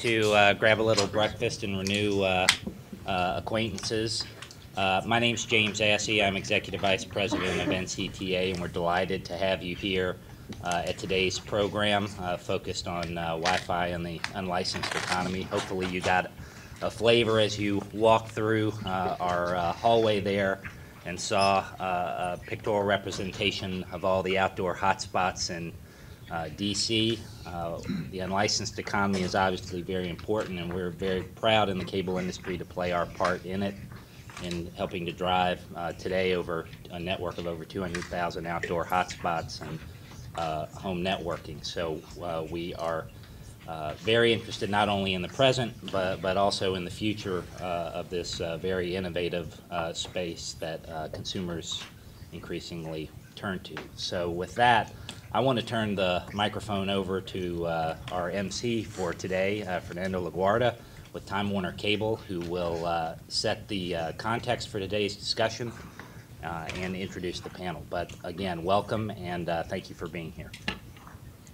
to grab a little breakfast and renew acquaintances. My name's James Assey. I'm Executive Vice President of NCTA, and we're delighted to have you here at today's program focused on Wi-Fi and the unlicensed economy. Hopefully you got a flavor as you walked through our hallway there and saw a pictorial representation of all the outdoor hotspots in DC. The unlicensed economy is obviously very important, and we're very proud in the cable industry to play our part in it, in helping to drive today over a network of over 200,000 outdoor hotspots and home networking. So we are very interested not only in the present but also in the future of this very innovative space that consumers increasingly turn to. So with that, I want to turn the microphone over to our MC for today, Fernando Laguarda with Time Warner Cable, who will set the context for today's discussion and introduce the panel. But again, welcome, and thank you for being here.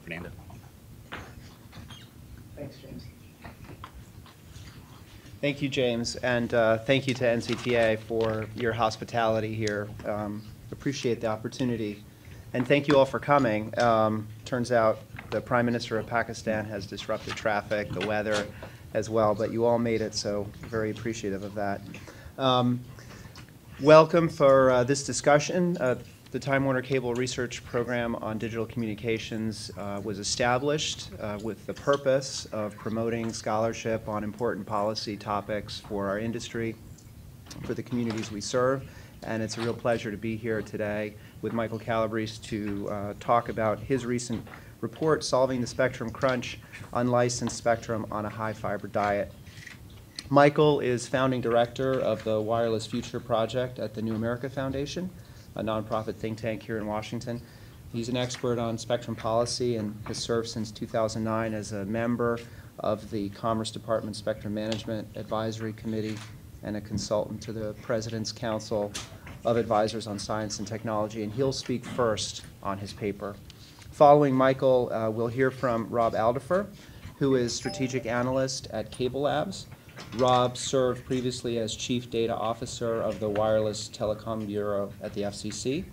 Fernando. Thanks, James. Thank you, James, and thank you to NCTA for your hospitality here. Appreciate the opportunity. And thank you all for coming. Turns out the Prime Minister of Pakistan has disrupted traffic, the weather as well, but you all made it, so very appreciative of that. Welcome for this discussion. The Time Warner Cable Research Program on Digital Communications was established with the purpose of promoting scholarship on important policy topics for our industry, for the communities we serve. And it's a real pleasure to be here today with Michael Calabrese to talk about his recent report, Solving the Spectrum Crunch, Unlicensed Spectrum on a High Fiber Diet. Michael is founding director of the Wireless Future Project at the New America Foundation, a nonprofit think tank here in Washington. He's an expert on spectrum policy and has served since 2009 as a member of the Commerce Department Spectrum Management Advisory Committee and a consultant to the President's Council of Advisors on Science and Technology, and he'll speak first on his paper. Following Michael, we'll hear from Rob Alderfer, who is Strategic Analyst at Cable Labs. Rob served previously as Chief Data Officer of the Wireless Telecom Bureau at the FCC,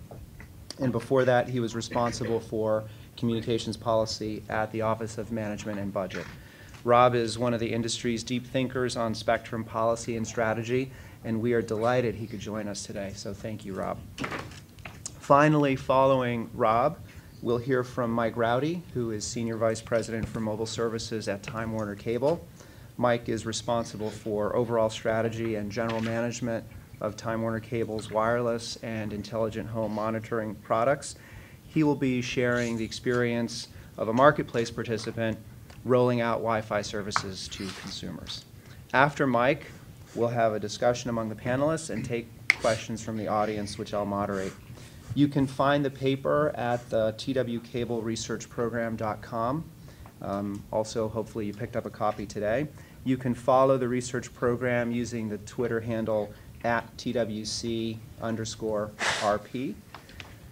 and before that he was responsible for communications policy at the Office of Management and Budget. Rob is one of the industry's deep thinkers on spectrum policy and strategy, and we are delighted he could join us today, so thank you, Rob. Finally, following Rob, we'll hear from Mike Roudi, who is Senior Vice President for Mobile Services at Time Warner Cable. Mike is responsible for overall strategy and general management of Time Warner Cable's wireless and intelligent home monitoring products. He will be sharing the experience of a marketplace participant rolling out Wi-Fi services to consumers. After Mike, we'll have a discussion among the panelists and take questions from the audience, which I'll moderate. You can find the paper at the twcableresearchprogram.com. Also, hopefully you picked up a copy today. You can follow the research program using the Twitter handle @TWC_RP.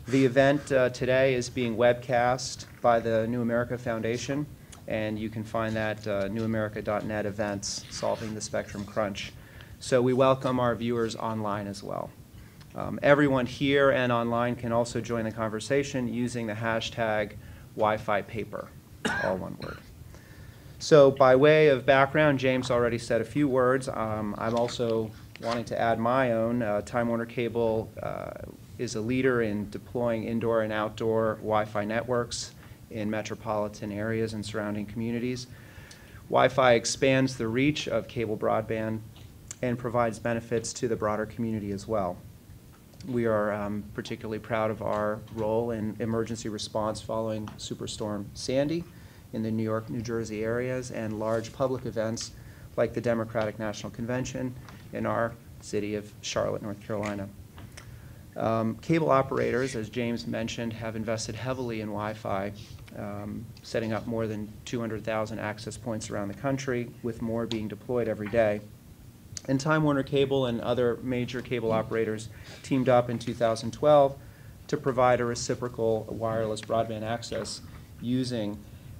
The event today is being webcast by the New America Foundation, and you can find that newamerica.net events, Solving the Spectrum Crunch. So we welcome our viewers online as well. Everyone here and online can also join the conversation using the hashtag Wi-Fi paper, all one word. So by way of background, James already said a few words. I'm also wanting to add my own. Time Warner Cable is a leader in deploying indoor and outdoor Wi-Fi networks in metropolitan areas and surrounding communities. Wi-Fi expands the reach of cable broadband and provides benefits to the broader community as well. We are particularly proud of our role in emergency response following Superstorm Sandy in the New York, New Jersey areas, and large public events like the Democratic National Convention in our city of Charlotte, North Carolina. Cable operators, as James mentioned, have invested heavily in Wi-Fi, setting up more than 200,000 access points around the country, with more being deployed every day. And Time Warner Cable and other major cable operators teamed up in 2012 to provide a reciprocal wireless broadband access using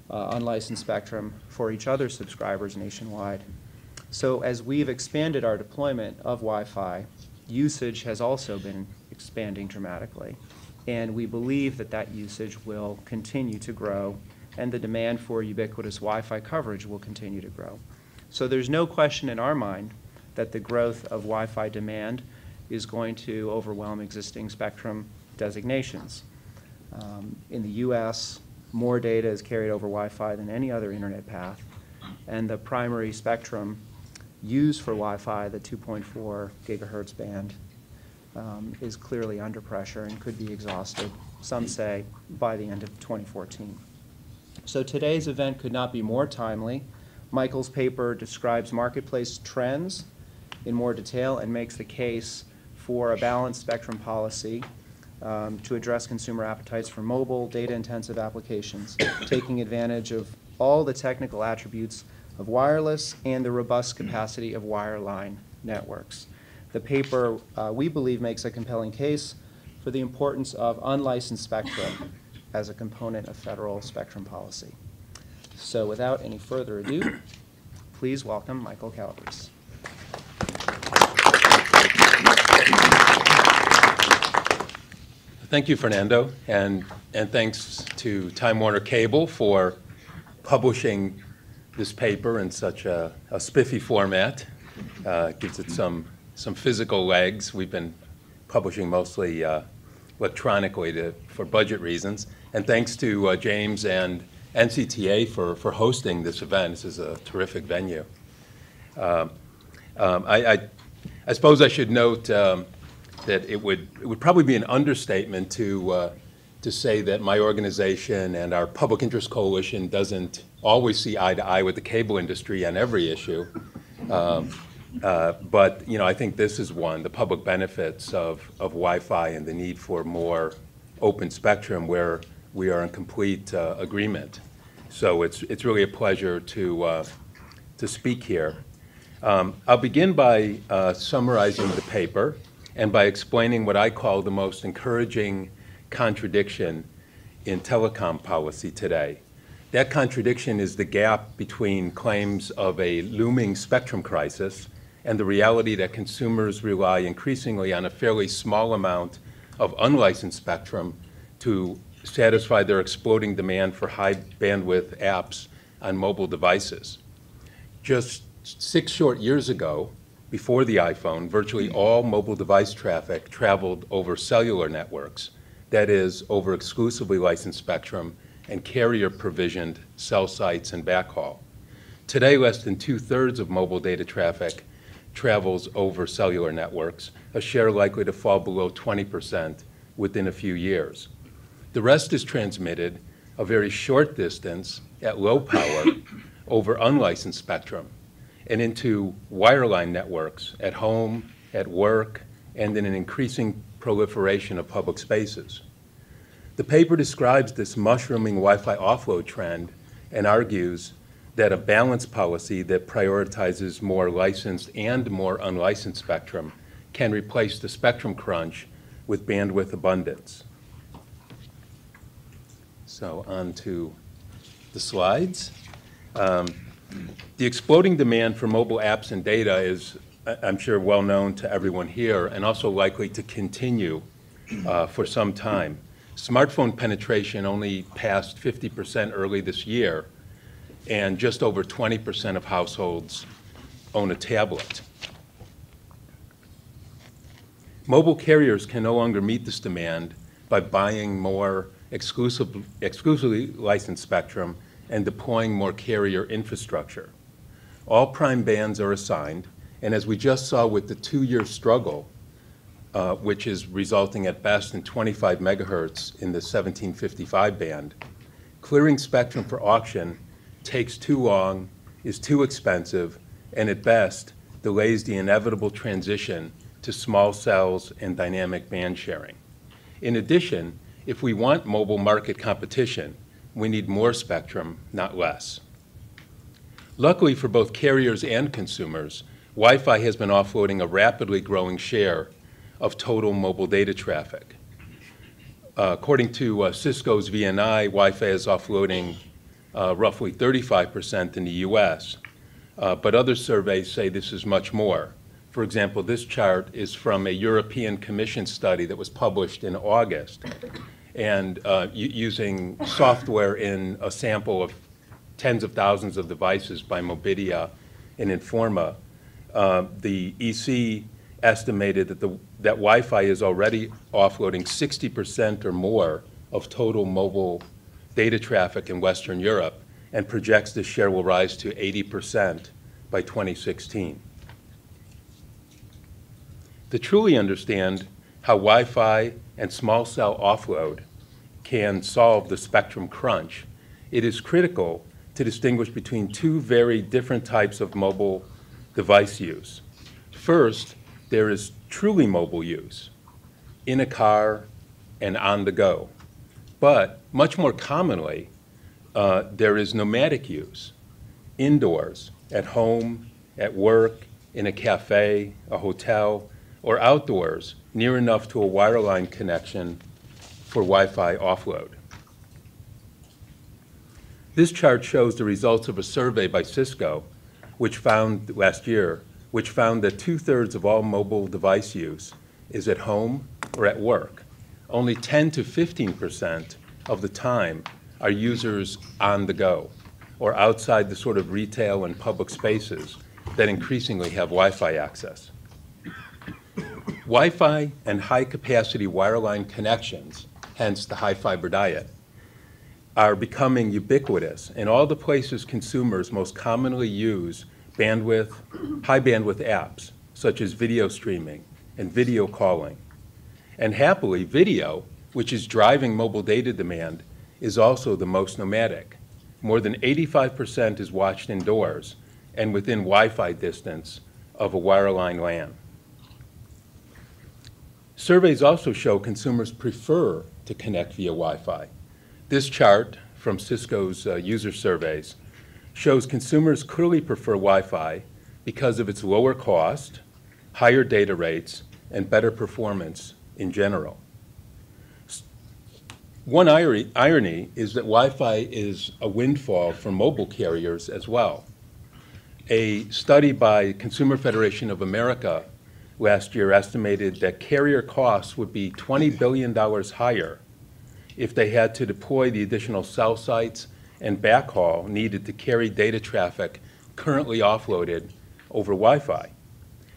unlicensed spectrum for each other's subscribers nationwide. So as we've expanded our deployment of Wi-Fi, usage has also been expanding dramatically. And we believe that that usage will continue to grow, and the demand for ubiquitous Wi-Fi coverage will continue to grow. So there's no question in our mind that the growth of Wi-Fi demand is going to overwhelm existing spectrum designations. In the US, more data is carried over Wi-Fi than any other internet path, and the primary spectrum used for Wi-Fi, the 2.4 gigahertz band, is clearly under pressure and could be exhausted, some say, by the end of 2014. So today's event could not be more timely. Michael's paper describes marketplace trends in more detail and makes the case for a balanced spectrum policy to address consumer appetites for mobile, data-intensive applications, taking advantage of all the technical attributes of wireless and the robust capacity of wireline networks. The paper, we believe, makes a compelling case for the importance of unlicensed spectrum as a component of federal spectrum policy. So without any further ado, please welcome Michael Calabrese. Thank you, Fernando, and thanks to Time Warner Cable for publishing this paper in such a spiffy format. Gives it some physical legs. We've been publishing mostly electronically for budget reasons. And thanks to James and NCTA for hosting this event. This is a terrific venue. I suppose I should note that it would probably be an understatement to say that my organization and our public interest coalition doesn't always see eye to eye with the cable industry on every issue. But I think this is one, the public benefits of Wi-Fi and the need for more open spectrum where we are in complete agreement. So it's really a pleasure to speak here. I'll begin by summarizing the paper and by explaining what I call the most encouraging contradiction in telecom policy today. That contradiction is the gap between claims of a looming spectrum crisis and the reality that consumers rely increasingly on a fairly small amount of unlicensed spectrum to satisfy their exploding demand for high bandwidth apps on mobile devices. Just 6 short years ago, before the iPhone, virtually all mobile device traffic traveled over cellular networks, that is, over exclusively licensed spectrum and carrier-provisioned cell sites and backhaul. Today, less than 2/3 of mobile data traffic travels over cellular networks, a share likely to fall below 20% within a few years. The rest is transmitted a very short distance at low power over unlicensed spectrum and into wireline networks at home, at work, and in an increasing proliferation of public spaces. The paper describes this mushrooming Wi-Fi offload trend and argues that a balanced policy that prioritizes more licensed and more unlicensed spectrum can replace the spectrum crunch with bandwidth abundance. So on to the slides. The exploding demand for mobile apps and data is, I'm sure, well known to everyone here and also likely to continue for some time. Smartphone penetration only passed 50% early this year, and just over 20% of households own a tablet. Mobile carriers can no longer meet this demand by buying more exclusively licensed spectrum and deploying more carrier infrastructure. All prime bands are assigned, and as we just saw with the 2-year struggle, which is resulting at best in 25 megahertz in the 1755 band, clearing spectrum for auction takes too long, is too expensive, and at best delays the inevitable transition to small cells and dynamic band sharing. In addition, if we want mobile market competition, we need more spectrum, not less. Luckily for both carriers and consumers, Wi-Fi has been offloading a rapidly growing share of total mobile data traffic. According to Cisco's VNI, Wi-Fi is offloading roughly 35% in the US. But other surveys say this is much more. For example, this chart is from a European Commission study that was published in August. And using software in a sample of tens of thousands of devices by Mobidia and Informa, the EC estimated that Wi-Fi is already offloading 60% or more of total mobile data traffic in Western Europe, and projects this share will rise to 80% by 2016. To truly understand how Wi-Fi and small cell offload can solve the spectrum crunch, it is critical to distinguish between two very different types of mobile device use. First, there is truly mobile use, in a car and on the go. But much more commonly, there is nomadic use, indoors, at home, at work, in a cafe, a hotel, or outdoors, near enough to a wireline connection for Wi-Fi offload. This chart shows the results of a survey by Cisco, which found last year, which found that 2/3 of all mobile device use is at home or at work. Only 10 to 15% of the time are users on the go, or outside the sort of retail and public spaces that increasingly have Wi-Fi access. Wi-Fi and high-capacity wireline connections, hence the high fiber diet, are becoming ubiquitous in all the places consumers most commonly use high bandwidth apps, such as video streaming and video calling. And happily, video, which is driving mobile data demand, is also the most nomadic. More than 85% is watched indoors and within Wi-Fi distance of a wireline LAN. Surveys also show consumers prefer to connect via Wi-Fi. This chart from Cisco's user surveys shows consumers clearly prefer Wi-Fi because of its lower cost, higher data rates, and better performance in general. One irony is that Wi-Fi is a windfall for mobile carriers as well. A study by Consumer Federation of America last year estimated that carrier costs would be $20 billion higher if they had to deploy the additional cell sites and backhaul needed to carry data traffic currently offloaded over Wi-Fi.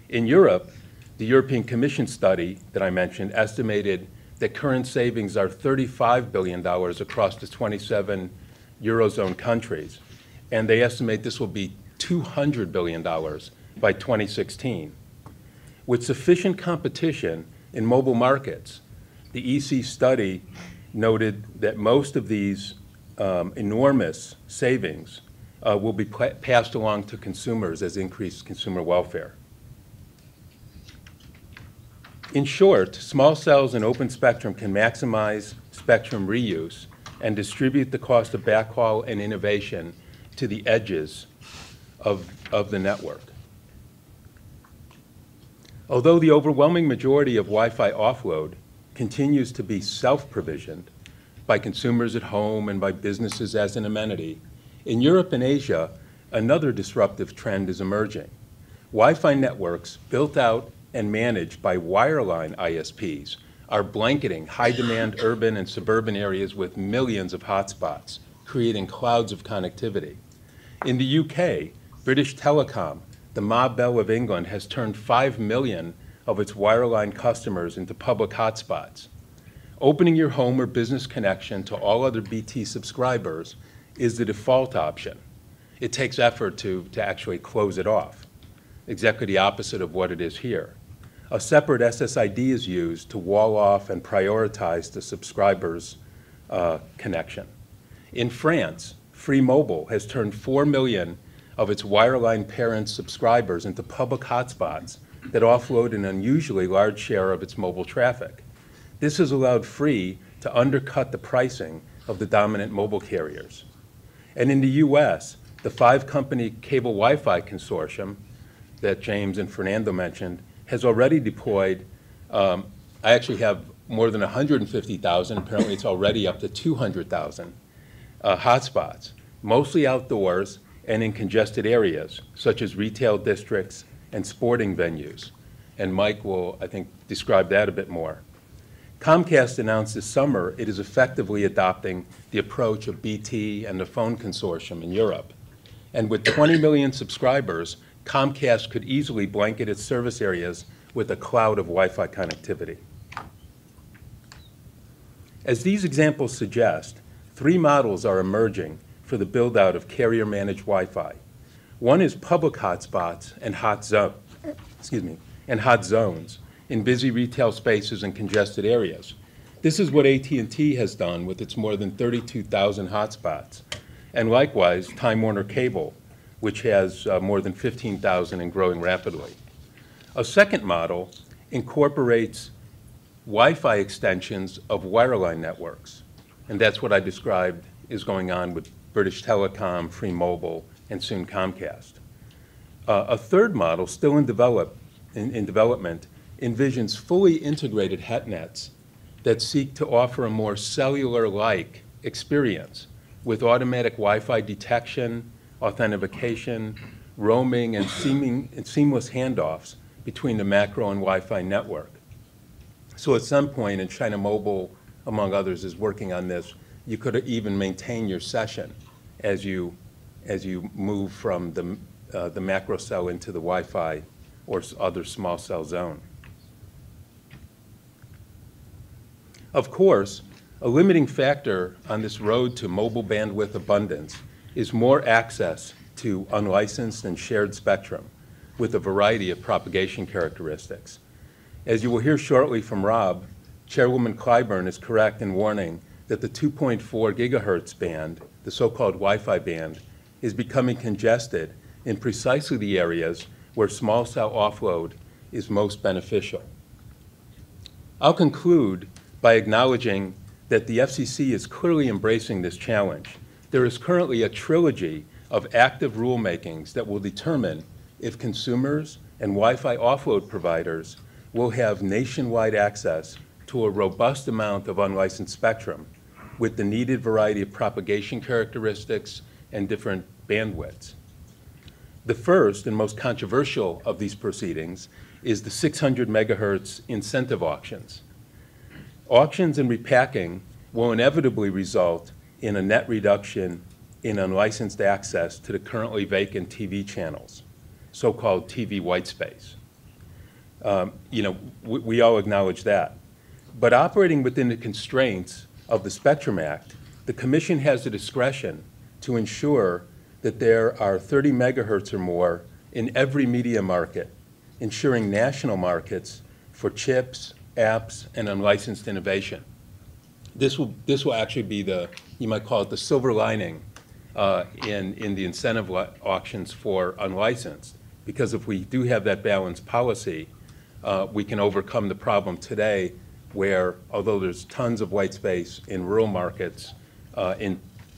In Europe, the European Commission study that I mentioned estimated that current savings are $35 billion across the 27 Eurozone countries, and they estimate this will be $200 billion by 2016. With sufficient competition in mobile markets, the EC study noted that most of these enormous savings will be passed along to consumers as increased consumer welfare. In short, small cells and open spectrum can maximize spectrum reuse and distribute the cost of backhaul and innovation to the edges of the network. Although the overwhelming majority of Wi-Fi offload continues to be self-provisioned by consumers at home and by businesses as an amenity, in Europe and Asia, another disruptive trend is emerging. Wi-Fi networks built out and managed by wireline ISPs are blanketing high-demand urban and suburban areas with millions of hotspots, creating clouds of connectivity. In the UK, British Telecom, the Ma Bell of England, has turned 5 million of its wireline customers into public hotspots. Opening your home or business connection to all other BT subscribers is the default option. It takes effort to actually close it off, exactly the opposite of what it is here. A separate SSID is used to wall off and prioritize the subscriber's connection. In France, Free Mobile has turned 4 million of its wireline parent subscribers into public hotspots that offload an unusually large share of its mobile traffic. This has allowed Free to undercut the pricing of the dominant mobile carriers. And in the US, the 5-company cable Wi-Fi consortium that James and Fernando mentioned has already deployed, I actually have more than 150,000, apparently it's already up to 200,000 hotspots. mostly outdoors and in congested areas, such as retail districts and sporting venues. And Mike will, I think, describe that a bit more. Comcast announced this summer it is effectively adopting the approach of BT and the Phone Consortium in Europe. And with 20 million subscribers, Comcast could easily blanket its service areas with a cloud of Wi-Fi connectivity. As these examples suggest, 3 models are emerging for the build-out of carrier-managed Wi-Fi. One is public hotspots and hot zones in busy retail spaces and congested areas. This is what AT&T has done with its more than 32,000 hotspots, and likewise Time Warner Cable, which has more than 15,000 and growing rapidly. A second model incorporates Wi-Fi extensions of wireline networks, and that's what I described is going on with British Telecom, Free Mobile, and soon Comcast. A third model, still in development, envisions fully integrated HETnets that seek to offer a more cellular-like experience with automatic Wi-Fi detection, authentication, roaming, and seamless handoffs between the macro and Wi-Fi network. So at some point, and China Mobile, among others, is working on this, you could even maintain your session as you move from the macro cell into the Wi-Fi or other small cell zone. Of course, a limiting factor on this road to mobile bandwidth abundance is more access to unlicensed and shared spectrum with a variety of propagation characteristics. As you will hear shortly from Rob, Chairwoman Clyburn is correct in warning that the 2.4 gigahertz band, the so-called Wi-Fi band, is becoming congested in precisely the areas where small cell offload is most beneficial. I'll conclude by acknowledging that the FCC is clearly embracing this challenge. There is currently a trilogy of active rulemakings that will determine if consumers and Wi-Fi offload providers will have nationwide access to a robust amount of unlicensed spectrum with the needed variety of propagation characteristics and different bandwidths. The first and most controversial of these proceedings is the 600 megahertz incentive auctions. Auctions and repacking will inevitably result in a net reduction in unlicensed access to the currently vacant TV channels, so-called TV white space. We all acknowledge that. But operating within the constraints of the Spectrum Act, the Commission has the discretion to ensure that there are 30 megahertz or more in every media market, ensuring national markets for chips, apps, and unlicensed innovation. This will actually be you might call it the silver lining in the incentive auctions for unlicensed, because if we do have that balanced policy, we can overcome the problem today where, although there's tons of white space in rural markets,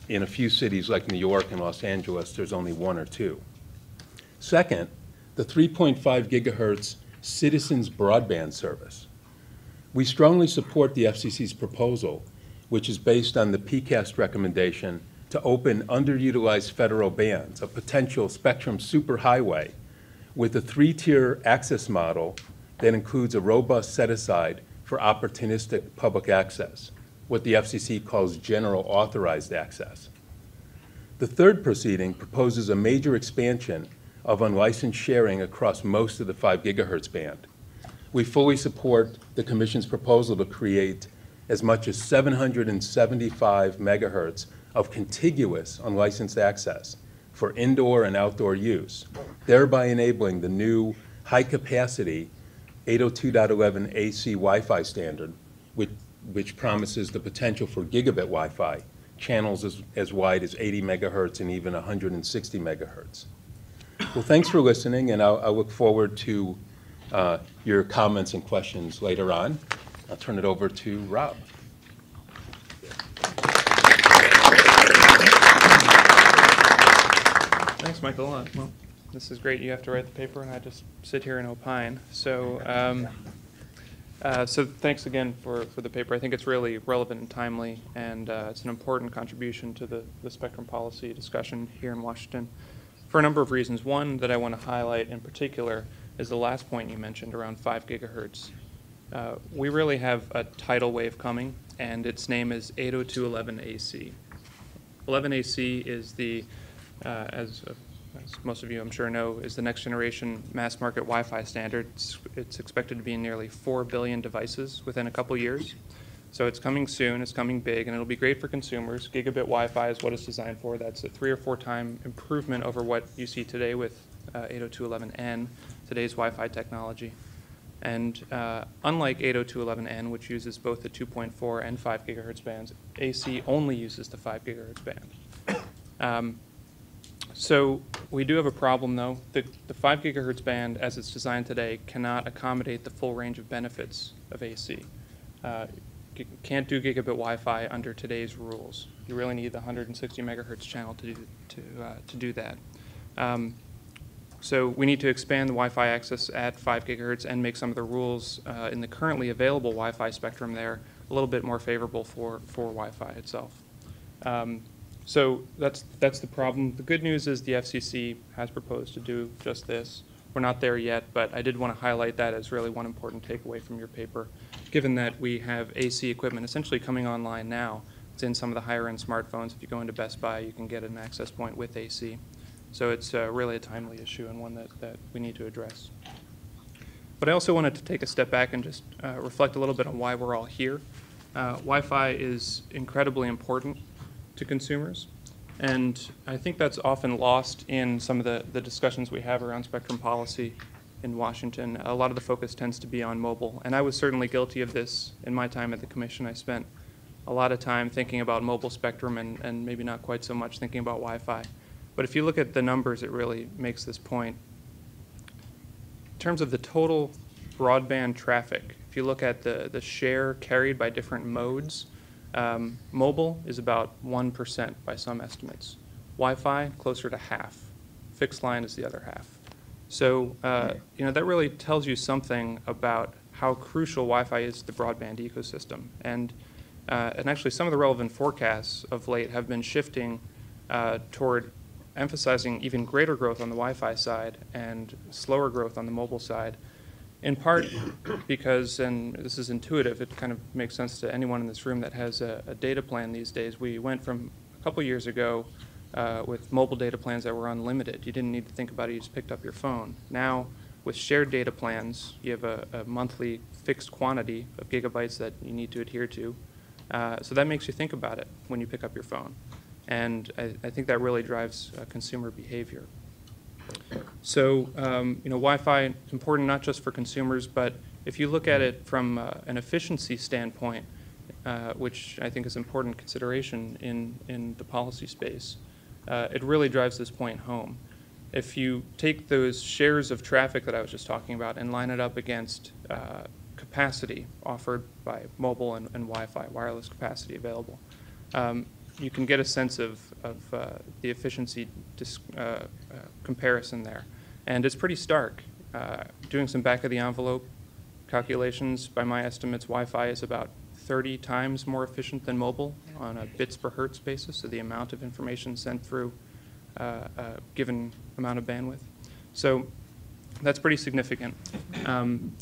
in a few cities like New York and Los Angeles, there's only 1 or 2. Second, the 3.5 gigahertz citizens broadband service. We strongly support the FCC's proposal, which is based on the PCAST recommendation to open underutilized federal bands, a potential spectrum superhighway, with a 3-tier access model that includes a robust set-aside for opportunistic public access, what the FCC calls general authorized access. The third proceeding proposes a major expansion of unlicensed sharing across most of the 5 gigahertz band. We fully support the Commission's proposal to create as much as 775 megahertz of contiguous unlicensed access for indoor and outdoor use, thereby enabling the new high-capacity 802.11 AC Wi-Fi standard, which promises the potential for gigabit Wi-Fi, channels as wide as 80 megahertz and even 160 megahertz. Well, thanks for listening, and I'll look forward to your comments and questions later on. I'll turn it over to Rob. Thanks, Michael. Well, this is great. You have to write the paper, and I just sit here and opine. So So thanks again for the paper. I think it's really relevant and timely, and it's an important contribution to the spectrum policy discussion here in Washington for a number of reasons. One that I want to highlight in particular is the last point you mentioned around 5 gigahertz. We really have a tidal wave coming, and its name is 802.11ac. 11ac is the, as most of you I'm sure know, is the next generation mass market Wi-Fi standard. It's expected to be in nearly 4 billion devices within a couple years. So it's coming soon, it's coming big, and it'll be great for consumers. Gigabit Wi-Fi is what it's designed for. That's a 3 or 4 time improvement over what you see today with 802.11n, today's Wi-Fi technology. And unlike 802.11n, which uses both the 2.4 and 5 gigahertz bands, AC only uses the 5 gigahertz band. So we do have a problem, though. The 5 gigahertz band, as it's designed today, cannot accommodate the full range of benefits of AC. Can't do gigabit Wi-Fi under today's rules. You really need the 160 megahertz channel to do that. So we need to expand the Wi-Fi access at 5 gigahertz and make some of the rules in the currently available Wi-Fi spectrum there a little bit more favorable for Wi-Fi itself. So that's the problem. The good news is the FCC has proposed to do just this. We're not there yet, but I did want to highlight that as really one important takeaway from your paper, given that we have AC equipment essentially coming online now. It's in some of the higher-end smartphones. If you go into Best Buy, you can get an access point with AC. So it's really a timely issue and one that we need to address. But I also wanted to take a step back and just reflect a little bit on why we're all here. Wi-Fi is incredibly important to consumers, and I think that's often lost in some of the discussions we have around spectrum policy in Washington. A lot of the focus tends to be on mobile, and I was certainly guilty of this in my time at the Commission. I spent a lot of time thinking about mobile spectrum and maybe not quite so much thinking about Wi-Fi. But if you look at the numbers, it really makes this point. In terms of the total broadband traffic, if you look at the share carried by different modes, mobile is about 1% by some estimates. Wi-Fi, closer to half. Fixed line is the other half. So that really tells you something about how crucial Wi-Fi is to the broadband ecosystem. And actually, some of the relevant forecasts of late have been shifting toward emphasizing even greater growth on the Wi-Fi side and slower growth on the mobile side, in part because, and this is intuitive, it kind of makes sense to anyone in this room that has a data plan these days. We went from a couple years ago with mobile data plans that were unlimited. You didn't need to think about it, you just picked up your phone. Now, with shared data plans, you have a monthly fixed quantity of gigabytes that you need to adhere to. So that makes you think about it when you pick up your phone. And I think that really drives consumer behavior. So, Wi-Fi is important not just for consumers, but if you look at it from an efficiency standpoint, which I think is important consideration in the policy space, it really drives this point home. If you take those shares of traffic that I was just talking about and line it up against capacity offered by mobile and Wi-Fi, wireless capacity available, you can get a sense of the efficiency comparison there. And it's pretty stark. Doing some back-of-the-envelope calculations, by my estimates, Wi-Fi is about 30 times more efficient than mobile on a bits per hertz basis, so the amount of information sent through a given amount of bandwidth. So that's pretty significant.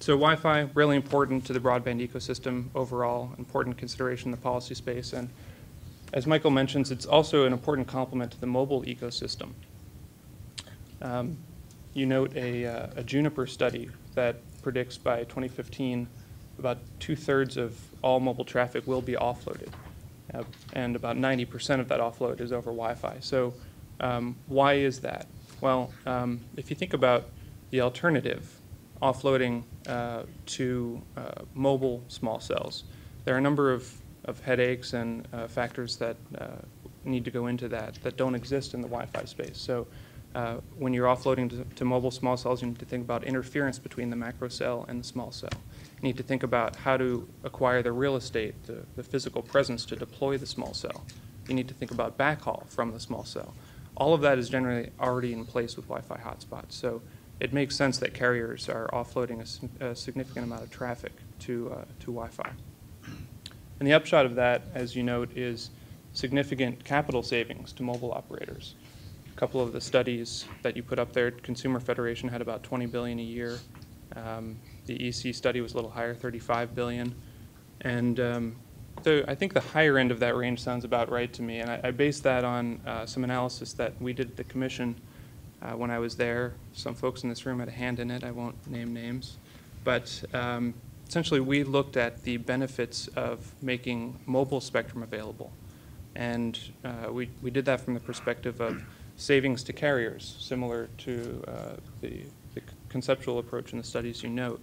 So Wi-Fi, really important to the broadband ecosystem overall, important consideration in the policy space. And as Michael mentions, it's also an important complement to the mobile ecosystem. You note a Juniper study that predicts by 2015 about 2/3 of all mobile traffic will be offloaded, and about 90% of that offload is over Wi-Fi. So why is that? Well, if you think about the alternative, offloading to mobile small cells, there are a number of headaches and factors that need to go into that don't exist in the Wi-Fi space. So when you're offloading to mobile small cells, you need to think about interference between the macro cell and the small cell. You need to think about how to acquire the real estate, the physical presence to deploy the small cell. You need to think about backhaul from the small cell. All of that is generally already in place with Wi-Fi hotspots. So it makes sense that carriers are offloading a significant amount of traffic to Wi-Fi. And the upshot of that, as you note, is significant capital savings to mobile operators. A couple of the studies that you put up there, Consumer Federation had about $20 billion a year. The EC study was a little higher, $35 billion. And I think the higher end of that range sounds about right to me. And I based that on some analysis that we did at the commission when I was there. Some folks in this room had a hand in it. I won't name names. But essentially, we looked at the benefits of making mobile spectrum available. And we did that from the perspective of savings to carriers, similar to the conceptual approach in the studies you note.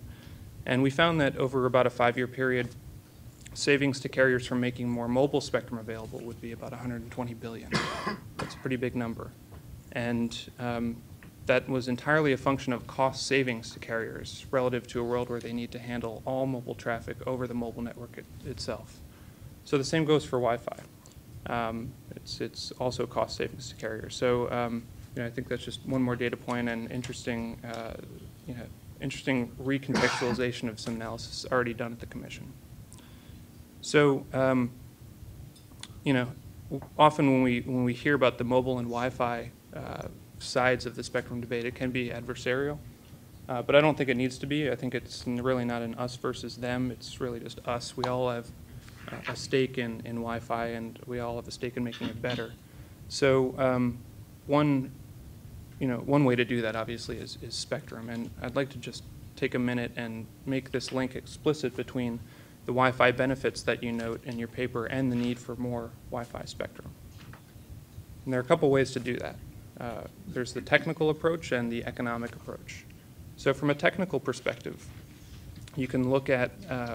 And we found that over about a 5-year period, savings to carriers from making more mobile spectrum available would be about $120 billion. That's a pretty big number. And that was entirely a function of cost savings to carriers relative to a world where they need to handle all mobile traffic over the mobile network itself. So the same goes for Wi-Fi. It's also cost savings to carriers. So I think that's just one more data point and interesting, interesting recontextualization of some analysis already done at the commission. So, often when we hear about the mobile and Wi-Fi sides of the spectrum debate, it can be adversarial, but I don't think it needs to be. I think it's really not an us versus them. It's really just us. We all have a stake in Wi-Fi, and we all have a stake in making it better. So, one way to do that, obviously, is spectrum, and I'd like to just take a minute and make this link explicit between the Wi-Fi benefits that you note in your paper and the need for more Wi-Fi spectrum. And there are a couple ways to do that. There's the technical approach and the economic approach. So from a technical perspective, you can look at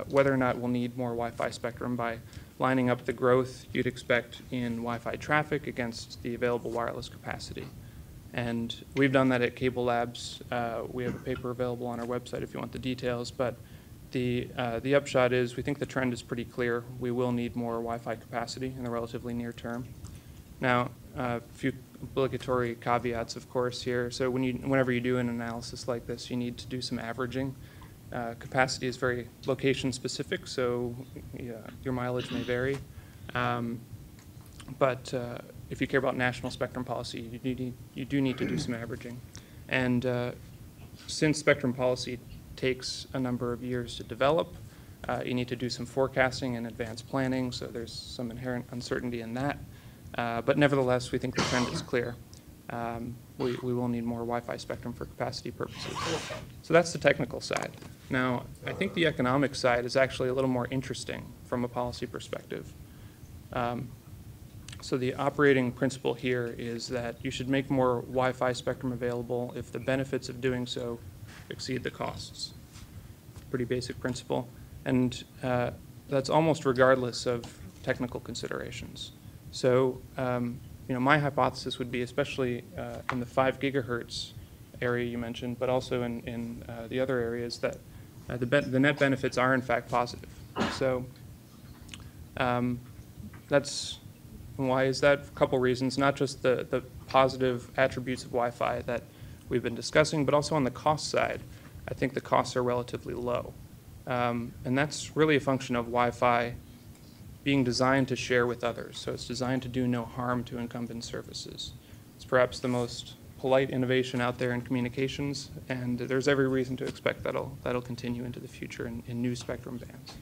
whether or not we'll need more Wi-Fi spectrum by lining up the growth you'd expect in Wi-Fi traffic against the available wireless capacity. And we've done that at Cable Labs. We have a paper available on our website if you want the details, but the upshot is we think the trend is pretty clear. We will need more Wi-Fi capacity in the relatively near term. Now, a few obligatory caveats, of course, here. So whenever you do an analysis like this, you need to do some averaging. Capacity is very location specific, so your mileage may vary. But if you care about national spectrum policy, you do need to do some averaging. And since spectrum policy takes a number of years to develop, you need to do some forecasting and advanced planning, so there's some inherent uncertainty in that. But nevertheless, we think the trend is clear. We will need more Wi-Fi spectrum for capacity purposes. So that's the technical side. Now, I think the economic side is actually a little more interesting from a policy perspective. So the operating principle here is that you should make more Wi-Fi spectrum available if the benefits of doing so exceed the costs. Pretty basic principle. And that's almost regardless of technical considerations. So, my hypothesis would be, especially in the 5 gigahertz area you mentioned, but also in the other areas, that the net benefits are in fact positive. So why is that? For a couple reasons, not just the positive attributes of Wi-Fi that we've been discussing, but also on the cost side. I think the costs are relatively low. And that's really a function of Wi-Fi being designed to share with others. So it's designed to do no harm to incumbent services. It's perhaps the most polite innovation out there in communications, and there's every reason to expect that'll continue into the future in new spectrum bands.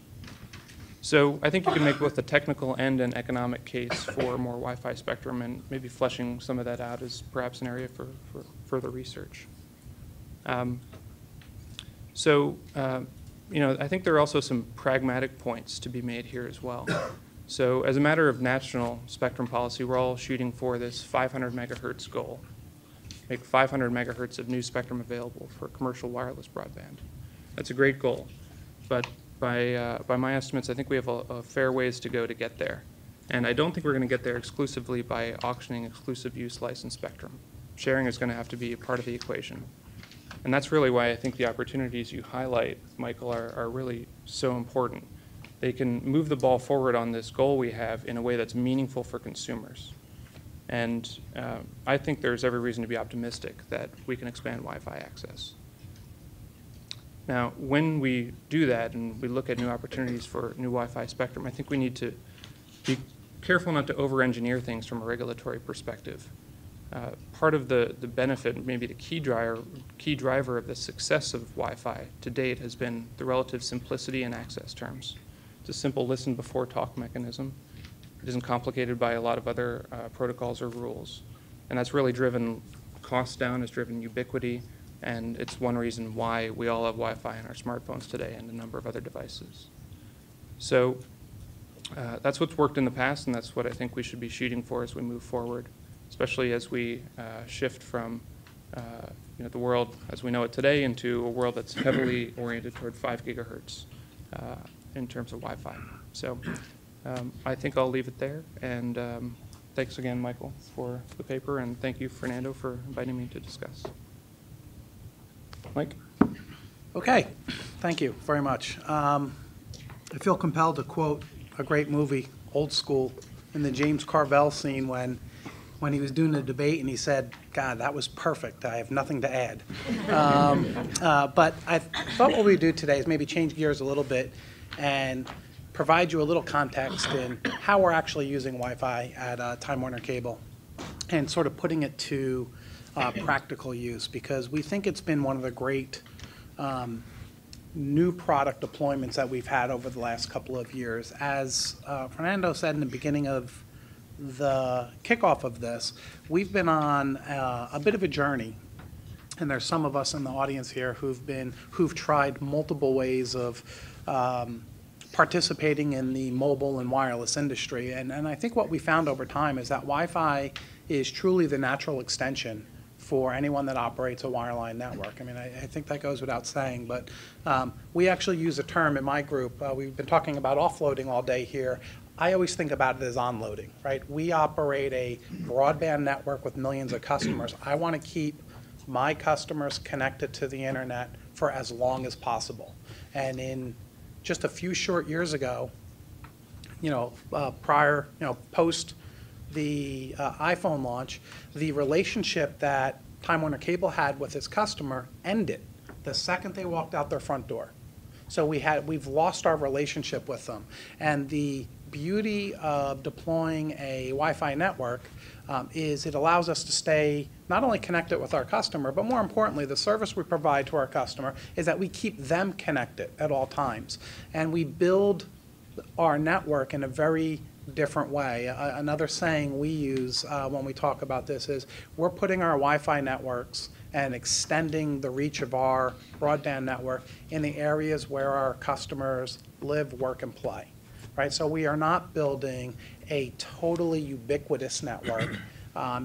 So I think you can make both a technical and an economic case for more Wi-Fi spectrum, and maybe fleshing some of that out is perhaps an area for further research. I think there are also some pragmatic points to be made here as well. So as a matter of national spectrum policy, we're all shooting for this 500 megahertz goal, make 500 megahertz of new spectrum available for commercial wireless broadband. That's a great goal, but by my estimates, I think we have a fair ways to go to get there. And I don't think we're going to get there exclusively by auctioning exclusive use license spectrum. Sharing is going to have to be a part of the equation. And that's really why I think the opportunities you highlight, Michael, are really so important. They can move the ball forward on this goal we have in a way that's meaningful for consumers. And I think there's every reason to be optimistic that we can expand Wi-Fi access. Now, when we do that and we look at new opportunities for new Wi-Fi spectrum, I think we need to be careful not to over-engineer things from a regulatory perspective. Part of the benefit, maybe the key driver of the success of Wi-Fi to date has been the relative simplicity and access terms. It's a simple listen before talk mechanism. It isn't complicated by a lot of other protocols or rules. And that's really driven costs down, it's driven ubiquity, and it's one reason why we all have Wi-Fi on our smartphones today and a number of other devices. So that's what's worked in the past, and that's what I think we should be shooting for as we move forward, especially as we shift from the world as we know it today into a world that's heavily oriented toward 5 gigahertz in terms of Wi-Fi. So I think I'll leave it there, and thanks again, Michael, for the paper, and thank you, Fernando, for inviting me to discuss. Mike? Okay, thank you very much. I feel compelled to quote a great movie, Old School, in the James Carvell scene when he was doing the debate and he said, "God, that was perfect. I have nothing to add." But I thought what we'd do today is maybe change gears a little bit and provide you a little context in how we're actually using Wi-Fi at Time Warner Cable and sort of putting it to practical use, because we think it's been one of the great new product deployments that we've had over the last couple of years. As Fernando said in the beginning of the kickoff of this, we've been on a bit of a journey, and there's some of us in the audience here who've tried multiple ways of participating in the mobile and wireless industry. And I think what we found over time is that Wi-Fi is truly the natural extension for anyone that operates a wireline network. I mean, I think that goes without saying, but we actually use a term in my group. We've been talking about offloading all day here. I always think about it as onloading, right? We operate a broadband network with millions of customers. I want to keep my customers connected to the internet for as long as possible. And in just a few short years ago, post the iPhone launch, the relationship that Time Warner Cable had with its customer ended the second they walked out their front door. So we've lost our relationship with them. And the beauty of deploying a Wi-Fi network is it allows us to stay not only connected with our customer, but more importantly, the service we provide to our customer is that we keep them connected at all times. And we build our network in a very different way. Another saying we use when we talk about this is we're putting our Wi-Fi networks and extending the reach of our broadband network in the areas where our customers live, work, and play. Right? So we are not building a totally ubiquitous network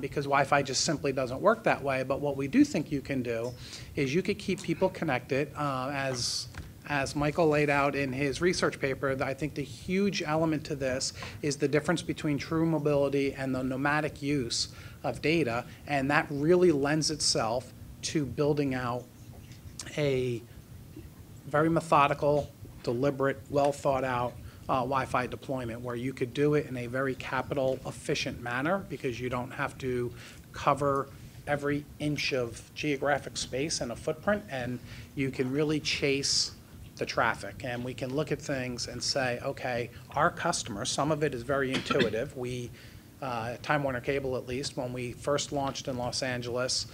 because Wi-Fi just simply doesn't work that way. But what we do think you can do is you could keep people connected as Michael laid out in his research paper. I think the huge element to this is the difference between true mobility and the nomadic use of data, and that really lends itself to building out a very methodical, deliberate, well thought out Wi-Fi deployment where you could do it in a very capital efficient manner because you don't have to cover every inch of geographic space and a footprint, and you can really chase the traffic. And we can look at things and say, okay, our customers, some of it is very intuitive. We, Time Warner Cable at least, when we first launched in Los Angeles,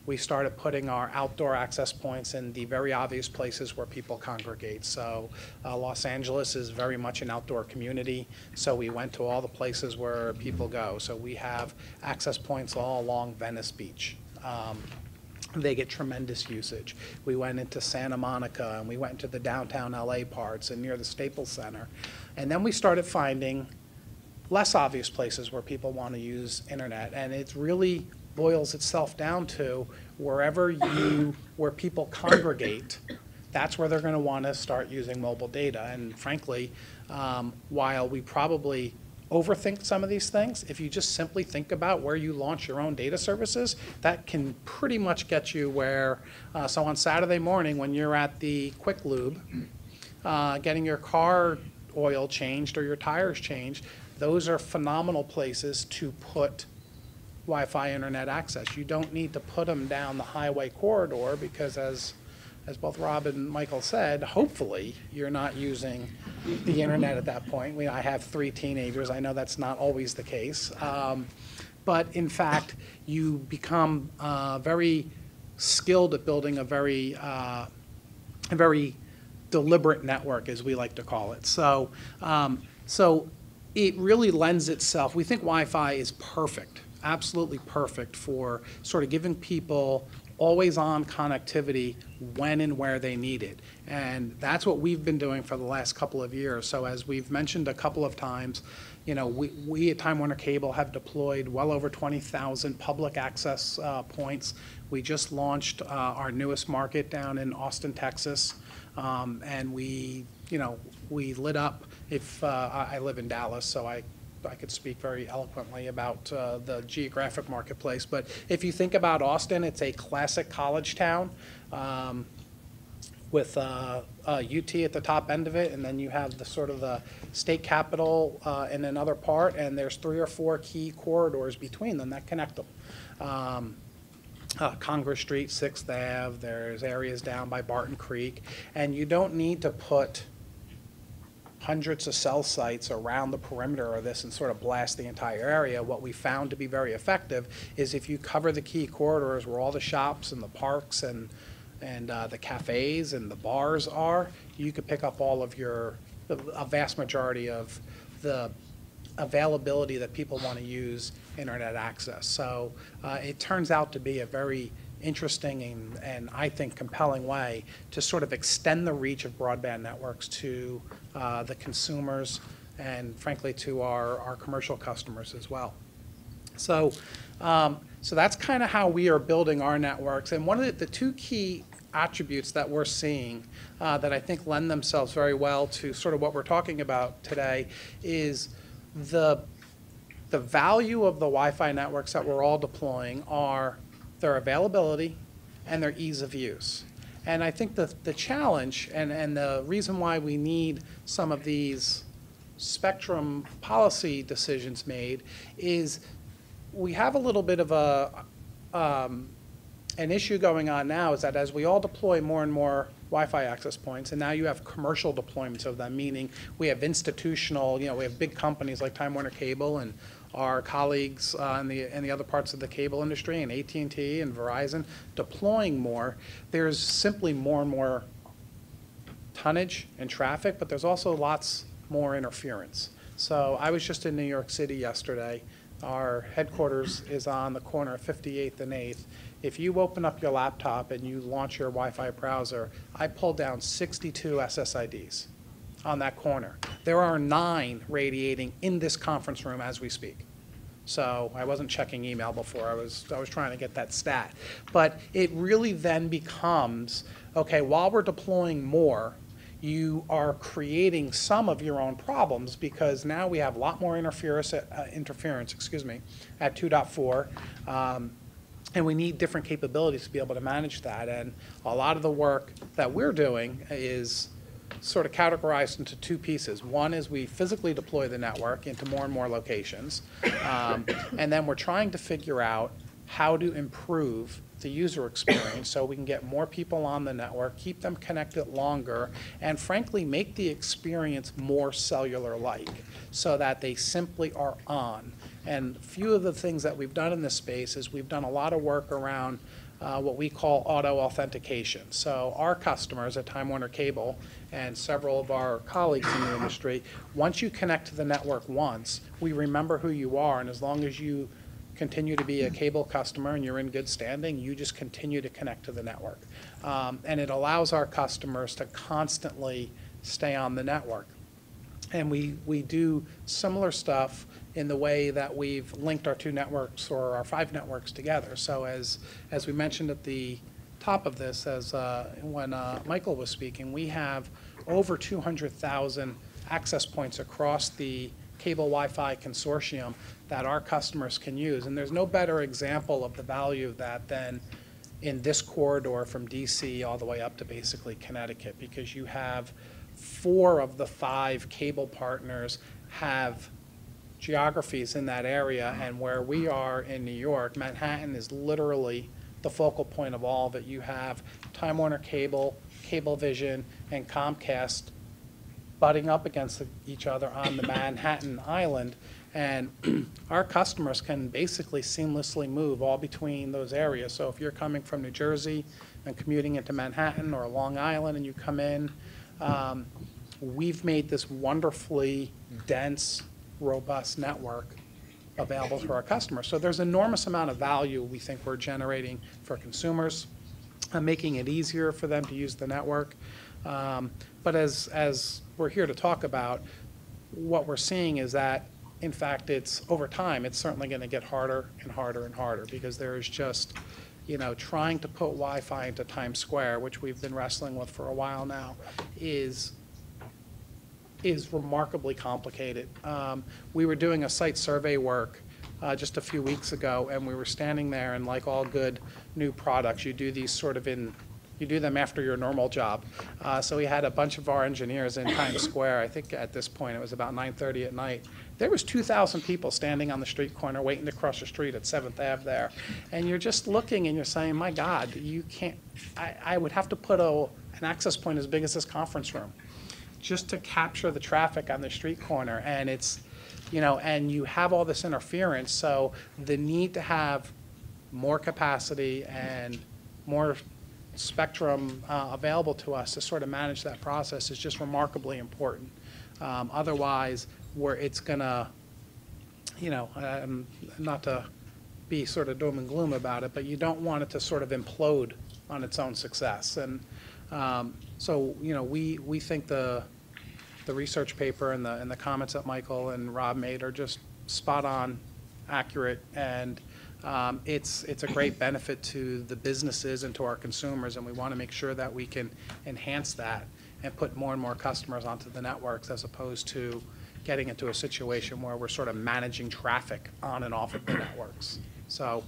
we started putting our outdoor access points in the very obvious places where people congregate. So Los Angeles is very much an outdoor community, so we went to all the places where people go. So we have access points all along Venice Beach. They get tremendous usage. We went into Santa Monica, and we went into the downtown LA parts and near the Staples Center. And then we started finding less obvious places where people want to use internet, and it really boils itself down to where people congregate, that's where they're going to want to start using mobile data. And frankly, while we probably overthink some of these things, if you just simply think about where you launch your own data services, that can pretty much get you where, so on Saturday morning when you're at the Quick Lube, getting your car oil changed or your tires changed, those are phenomenal places to put Wi-Fi internet access. You don't need to put them down the highway corridor because, as as both Rob and Michael said, hopefully you're not using the internet at that point. I have 3 teenagers. I know that's not always the case. But in fact, you become very skilled at building a very deliberate network, as we like to call it. So, so it really lends itself. We think Wi-Fi is perfect, absolutely perfect for sort of giving people always-on connectivity when and where they need it. And that's what we've been doing for the last couple of years. So as we've mentioned a couple of times, you know, we at Time Warner Cable have deployed well over 20,000 public access points. We just launched our newest market down in Austin, Texas. And we lit up, if I live in Dallas, so I could speak very eloquently about the geographic marketplace. But if you think about Austin, it's a classic college town with UT at the top end of it, and then you have the sort of the state capitol in another part, and there's 3 or 4 key corridors between them that connect them. Congress Street, 6th Ave, there's areas down by Barton Creek, and you don't need to put hundreds of cell sites around the perimeter of this and sort of blast the entire area. What we found to be very effective is if you cover the key corridors where all the shops and the parks and the cafes and the bars are, you could pick up all of a vast majority of the availability that people want to use internet access. So it turns out to be a very interesting and I think compelling way to sort of extend the reach of broadband networks to the consumers and frankly to our commercial customers as well. So so that's kind of how we are building our networks. And one of the 2 key attributes that we're seeing that I think lend themselves very well to sort of what we're talking about today is the value of the Wi-Fi networks that we're all deploying are their availability and their ease of use. And I think the challenge and the reason why we need some of these spectrum policy decisions made is we have a little bit of an issue going on now is that as we all deploy more and more Wi-Fi access points, and now you have commercial deployments of them, meaning we have institutional, we have big companies like Time Warner Cable and our colleagues in the other parts of the cable industry and AT&T and Verizon deploying more. There's simply more and more tonnage and traffic, but there's also lots more interference. So I was just in New York City yesterday. Our headquarters is on the corner of 58th and 8th. If you open up your laptop and you launch your Wi-Fi browser, I pulled down 62 SSIDs on that corner. There are 9 radiating in this conference room as we speak. So I wasn't checking email before. I was trying to get that stat. But it really then becomes, okay, while we're deploying more, you are creating some of your own problems because now we have a lot more interference at 2.4. And we need different capabilities to be able to manage that. And a lot of the work that we're doing is sort of categorized into 2 pieces. One is we physically deploy the network into more and more locations. And then we're trying to figure out how to improve the user experience so we can get more people on the network, keep them connected longer, and frankly make the experience more cellular-like so that they simply are on. And a few of the things that we've done in this space is we've done a lot of work around what we call auto-authentication. So our customers at Time Warner Cable and several of our colleagues in the industry, once you connect to the network once, we remember who you are, and as long as you continue to be a cable customer and you're in good standing, you just continue to connect to the network. And it allows our customers to constantly stay on the network. And we do similar stuff in the way that we've linked our 2 networks or our 5 networks together. So as we mentioned at the top of this, when Michael was speaking, we have over 200,000 access points across the cable Wi-Fi consortium that our customers can use. And there's no better example of the value of that than in this corridor from DC all the way up to basically Connecticut, because you have 4 of the 5 cable partners have geographies in that area, and where we are in New York, Manhattan is literally the focal point of all of it. You have Time Warner Cable, Cablevision, and Comcast butting up against each other on the Manhattan Island, and our customers can basically seamlessly move all between those areas. So if you're coming from New Jersey and commuting into Manhattan or Long Island and you come in, we've made this wonderfully dense, robust network available to our customers. So there's enormous amount of value we think we're generating for consumers, making it easier for them to use the network. But as we're here to talk about, what we're seeing is that, in fact, it's over time, it's certainly going to get harder and harder and harder, because there is just, trying to put Wi-Fi into Times Square, which we've been wrestling with for a while now, is remarkably complicated. We were doing a site survey work just a few weeks ago, and we were standing there, and like all good new products, you do these you do them after your normal job. So we had a bunch of our engineers in Times Square. I think at this point it was about 9:30 at night. There was 2,000 people standing on the street corner waiting to cross the street at 7th Ave there. And you're just looking and you're saying, my God, you can't, I would have to put an access point as big as this conference room just to capture the traffic on the street corner. And it's, and you have all this interference. So the need to have more capacity and more spectrum available to us to sort of manage that process is just remarkably important. Otherwise, it's gonna, not to be sort of doom and gloom about it, but you don't want it to sort of implode on its own success. And so, we think the research paper and the comments that Michael and Rob made are just spot on, accurate, and it's a great benefit to the businesses and to our consumers, and we want to make sure that we can enhance that and put more and more customers onto the networks, as opposed to getting into a situation where we're sort of managing traffic on and off of the networks. So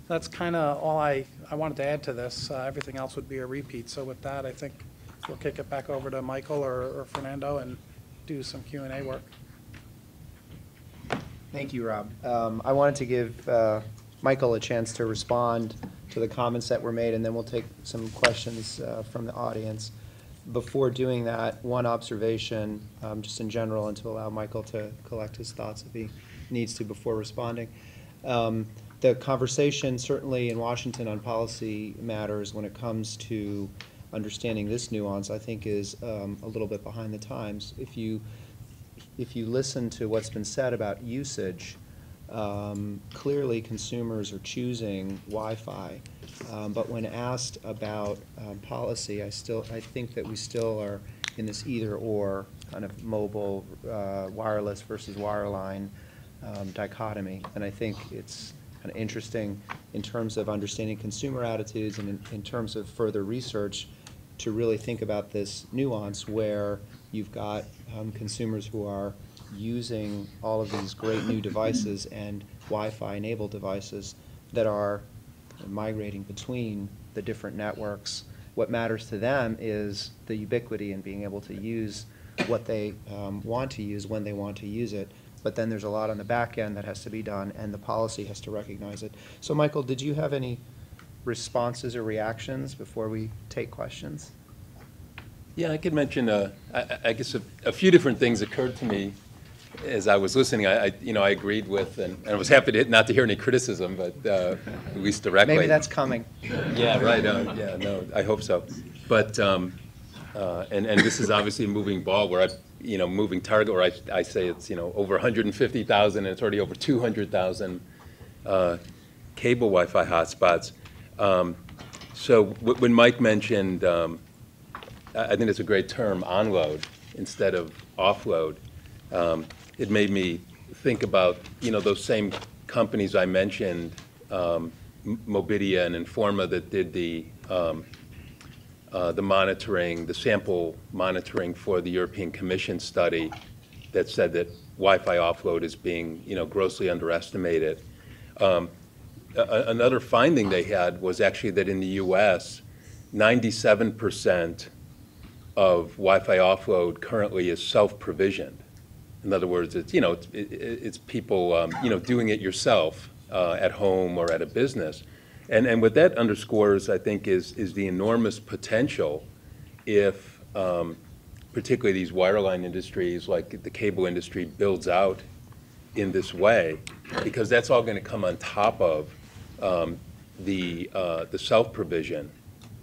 that's kind of all I wanted to add to this. Everything else would be a repeat. So with that, I think we'll kick it back over to Michael or Fernando and do some Q&A work. Thank you, Rob. I wanted to give Michael a chance to respond to the comments that were made, and then we'll take some questions from the audience. Before doing that, one observation, just in general, and to allow Michael to collect his thoughts if he needs to before responding. The conversation, certainly in Washington on policy matters when it comes to understanding this nuance, I think is a little bit behind the times. If you listen to what's been said about usage, clearly consumers are choosing Wi-Fi, but when asked about policy, I think that we still are in this either-or kind of mobile, wireless versus wireline dichotomy, and I think it's kind of interesting in terms of understanding consumer attitudes and in terms of further research to really think about this nuance where you've got consumers who are using all of these great new devices and Wi-Fi enabled devices that are migrating between the different networks. What matters to them is the ubiquity and being able to use what they want to use when they want to use it. But then there's a lot on the back end that has to be done, and the policy has to recognize it. So, Michael, did you have any responses or reactions before we take questions? Yeah, I could mention, I guess a few different things occurred to me as I was listening. I agreed with, and I was happy not to hear any criticism, but at least directly. Maybe that's coming. Yeah, right. Yeah, no, I hope so. But, and this is obviously a moving ball where moving target where I say it's, over 150,000 and it's already over 200,000 cable Wi-Fi hotspots. So when Mike mentioned, I think it's a great term, onload instead of offload. It made me think about, those same companies I mentioned, Mobidia and Informa, that did the monitoring, the sample monitoring for the European Commission study that said that Wi-Fi offload is being, grossly underestimated. Another finding they had was actually that in the U.S., 97% of Wi-Fi offload currently is self-provisioned. In other words, it's it's people doing it yourself at home or at a business. And what that underscores, I think, is the enormous potential if particularly these wireline industries like the cable industry builds out in this way, because that's all going to come on top of the self-provision,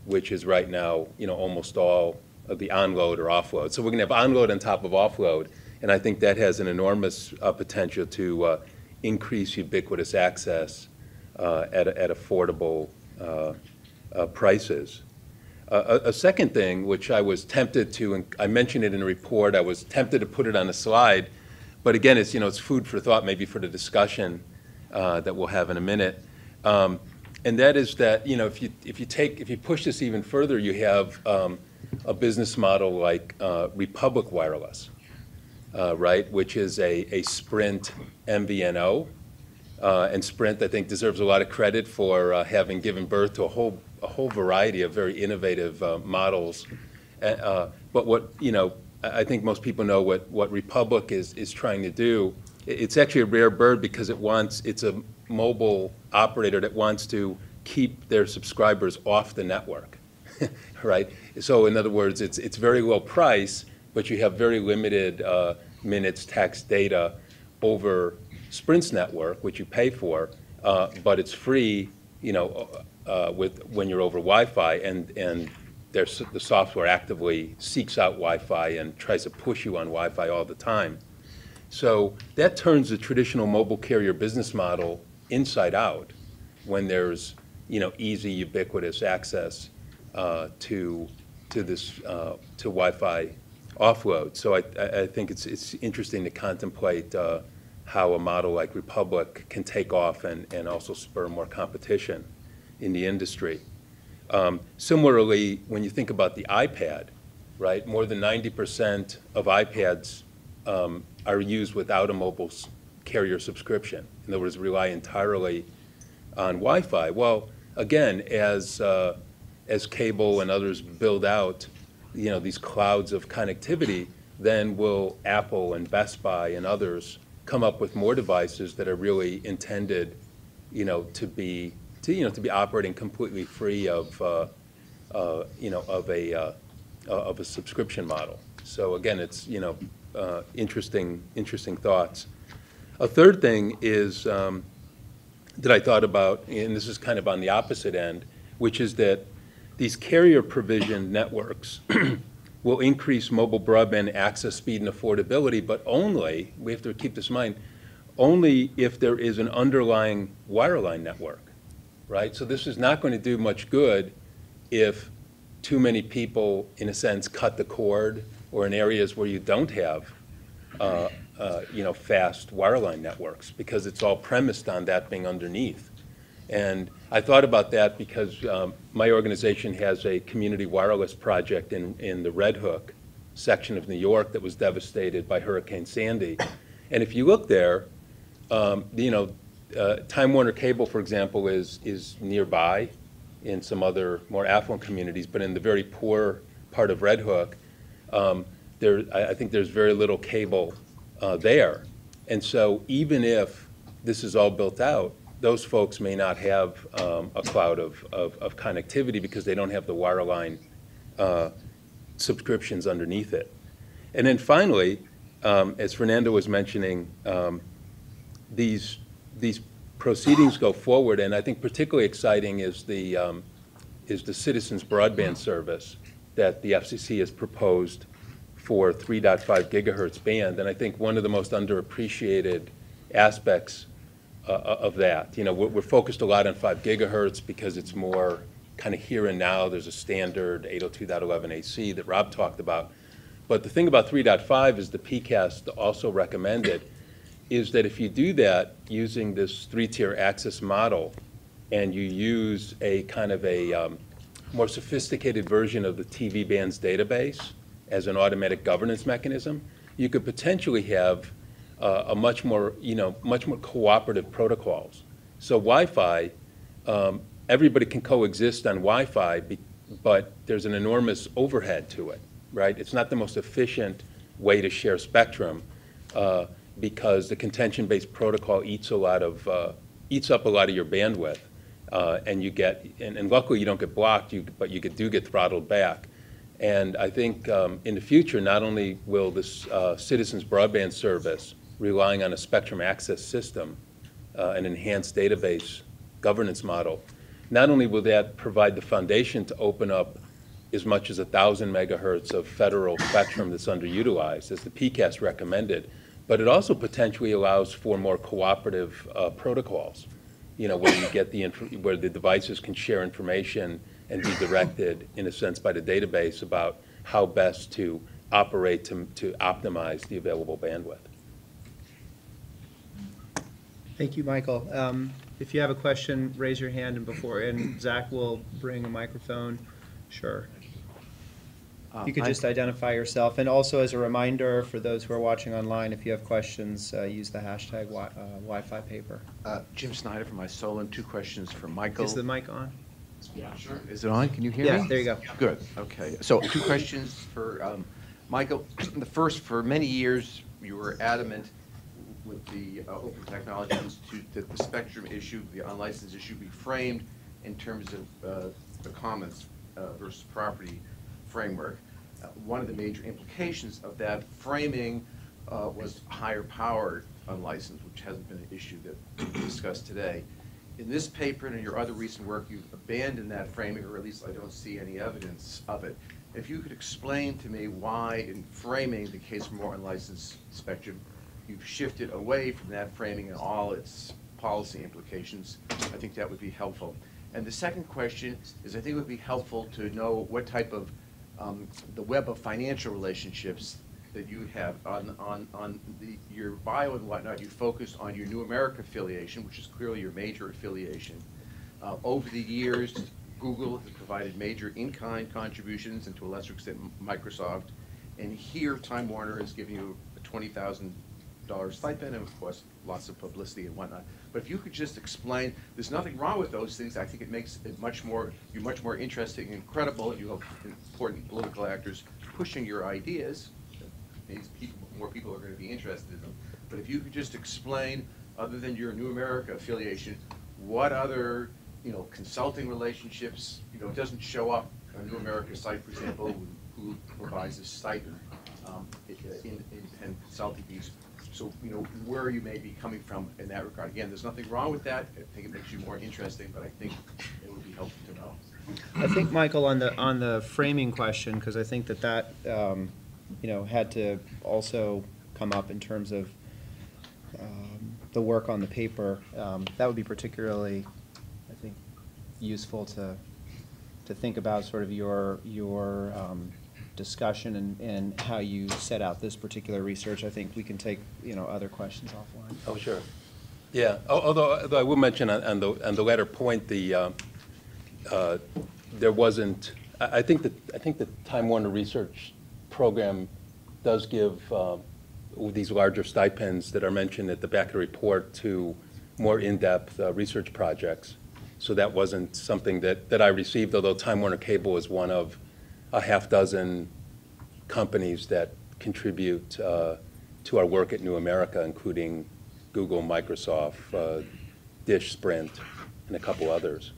which is right now, almost all of the onload or offload. So we're going to have onload on top of offload, and I think that has an enormous potential to increase ubiquitous access at affordable prices. A second thing, which I was tempted to, and I mentioned it in a report, I was tempted to put it on a slide, but again, it's, it's food for thought, maybe for the discussion that we'll have in a minute. And that is that, if you push this even further, you have a business model like Republic Wireless, right, which is a Sprint MVNO. And Sprint, I think, deserves a lot of credit for having given birth to a whole variety of very innovative models. But what, I think most people know what Republic is trying to do. It's actually a rare bird because it's a mobile operator that wants to keep their subscribers off the network, right? So in other words, it's very low price, but you have very limited minutes, text, data over Sprint's network, which you pay for, but it's free, when you're over Wi-Fi, and the software actively seeks out Wi-Fi and tries to push you on Wi-Fi all the time. So that turns the traditional mobile carrier business model inside out when there's, easy, ubiquitous access to Wi-Fi offload. So I think it's interesting to contemplate how a model like Republic can take off and also spur more competition in the industry. Similarly, when you think about the iPad, right, more than 90% of iPads are used without a mobile carrier subscription. In other words, rely entirely on Wi-Fi. Well, again, as cable and others build out, these clouds of connectivity, then will Apple and Best Buy and others come up with more devices that are really intended, to be operating completely free of a subscription model. So again, it's interesting thoughts. A third thing is that I thought about, and this is kind of on the opposite end, which is that these carrier provision networks will increase mobile broadband access, speed, and affordability, but only, we have to keep this in mind, only if there is an underlying wireline network, right? So this is not going to do much good if too many people, in a sense, cut the cord, or in areas where you don't have, fast wireline networks, because it's all premised on that being underneath. And I thought about that because my organization has a community wireless project in the Red Hook section of New York that was devastated by Hurricane Sandy. And if you look there, Time Warner Cable, for example, is nearby in some other more affluent communities, but in the very poor part of Red Hook, I think there's very little cable there. And so even if this is all built out, those folks may not have a cloud of connectivity because they don't have the wireline subscriptions underneath it. And then finally, as Fernando was mentioning, these proceedings go forward, and I think particularly exciting is the Citizens Broadband Service that the FCC has proposed for 3.5 gigahertz band. And I think one of the most underappreciated aspects of that, we're focused a lot on 5 gigahertz because it's more kind of here and now. There's a standard 802.11ac that Rob talked about. But the thing about 3.5 is the PCAST also recommended is that if you do that using this 3-tier access model and you use a kind of a more sophisticated version of the TV bands database as an automatic governance mechanism, you could potentially have a much more cooperative protocols. So Wi-Fi, everybody can coexist on Wi-Fi, but there's an enormous overhead to it, right? It's not the most efficient way to share spectrum because the contention-based protocol eats a lot of eats up a lot of your bandwidth, and you get, and luckily you don't get blocked, but you do get throttled back. And I think in the future, not only will this citizens broadband service relying on a spectrum access system, an enhanced database governance model, not only will that provide the foundation to open up as much as 1,000 megahertz of federal spectrum that's underutilized, as the PCAST recommended, but it also potentially allows for more cooperative protocols, where you get where the devices can share information and be directed, in a sense, by the database about how best to operate to optimize the available bandwidth. Thank you, Michael. If you have a question, raise your hand, and Zach will bring a microphone. Sure. You could just identify yourself, and also as a reminder for those who are watching online, if you have questions, use the hashtag Wi-Fi paper. Jim Snyder from iSolent. 2 questions for Michael. Is the mic on? Yeah, sure. Is it on? Can you hear me? Yeah, there you go. Good. Okay. So 2 questions for Michael. The first, for many years, you were adamant with the Open Technology Institute that the spectrum issue, the unlicensed issue, be framed in terms of the commons versus property framework. One of the major implications of that framing was higher power unlicensed, which hasn't been an issue that we discussed today. In this paper and in your other recent work, you've abandoned that framing, or at least I don't see any evidence of it. If you could explain to me why, in framing the case for more unlicensed spectrum, you've shifted away from that framing and all its policy implications, I think that would be helpful. And the second question is, I think it would be helpful to know what type of the web of financial relationships that you have on your bio and whatnot. You focus on your New America affiliation, which is clearly your major affiliation. Over the years, Google has provided major in-kind contributions, and to a lesser extent, Microsoft. And here, Time Warner is giving you a $20,000 stipend, and of course, lots of publicity and whatnot. But if you could just explain, there's nothing wrong with those things. I think it makes it you're much more interesting and credible, and you have important political actors pushing your ideas. More people are going to be interested in them. But if you could just explain, other than your New America affiliation, what other consulting relationships, it doesn't show up on a New America site, for example, who provides a stipend in consulting fees. So, where you may be coming from in that regard. Again, there's nothing wrong with that. I think it makes you more interesting, but I think it would be helpful to know. I think, Michael, on the framing question, because I think that had to also come up in terms of the work on the paper. That would be particularly, I think, useful to think about sort of your discussion and how you set out this particular research. I think we can take other questions offline. Oh, sure. Yeah. Although I will mention on the latter point, there wasn't. I think the Time Warner research program does give these larger stipends that are mentioned at the back of the report to more in-depth research projects. So that wasn't something that I received, although Time Warner Cable is one of a half dozen companies that contribute to our work at New America, including Google, Microsoft, Dish, Sprint, and a couple others.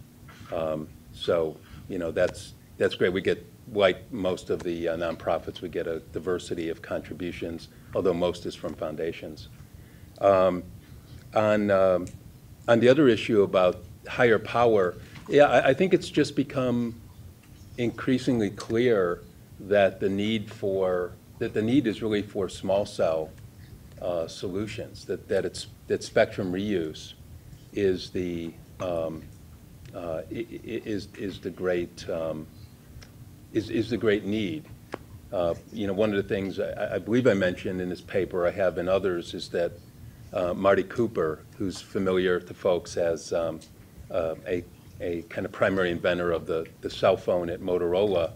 So that's great. We get, like most of the nonprofits, we get a diversity of contributions, although most is from foundations. On the other issue about higher power, yeah, I think it's just become increasingly clear that the need is really for small cell solutions. That spectrum reuse is the great need. One of the things I believe I mentioned in this paper, I have in others, is that Marty Cooper, who's familiar to folks as a kind of primary inventor of the cell phone at Motorola,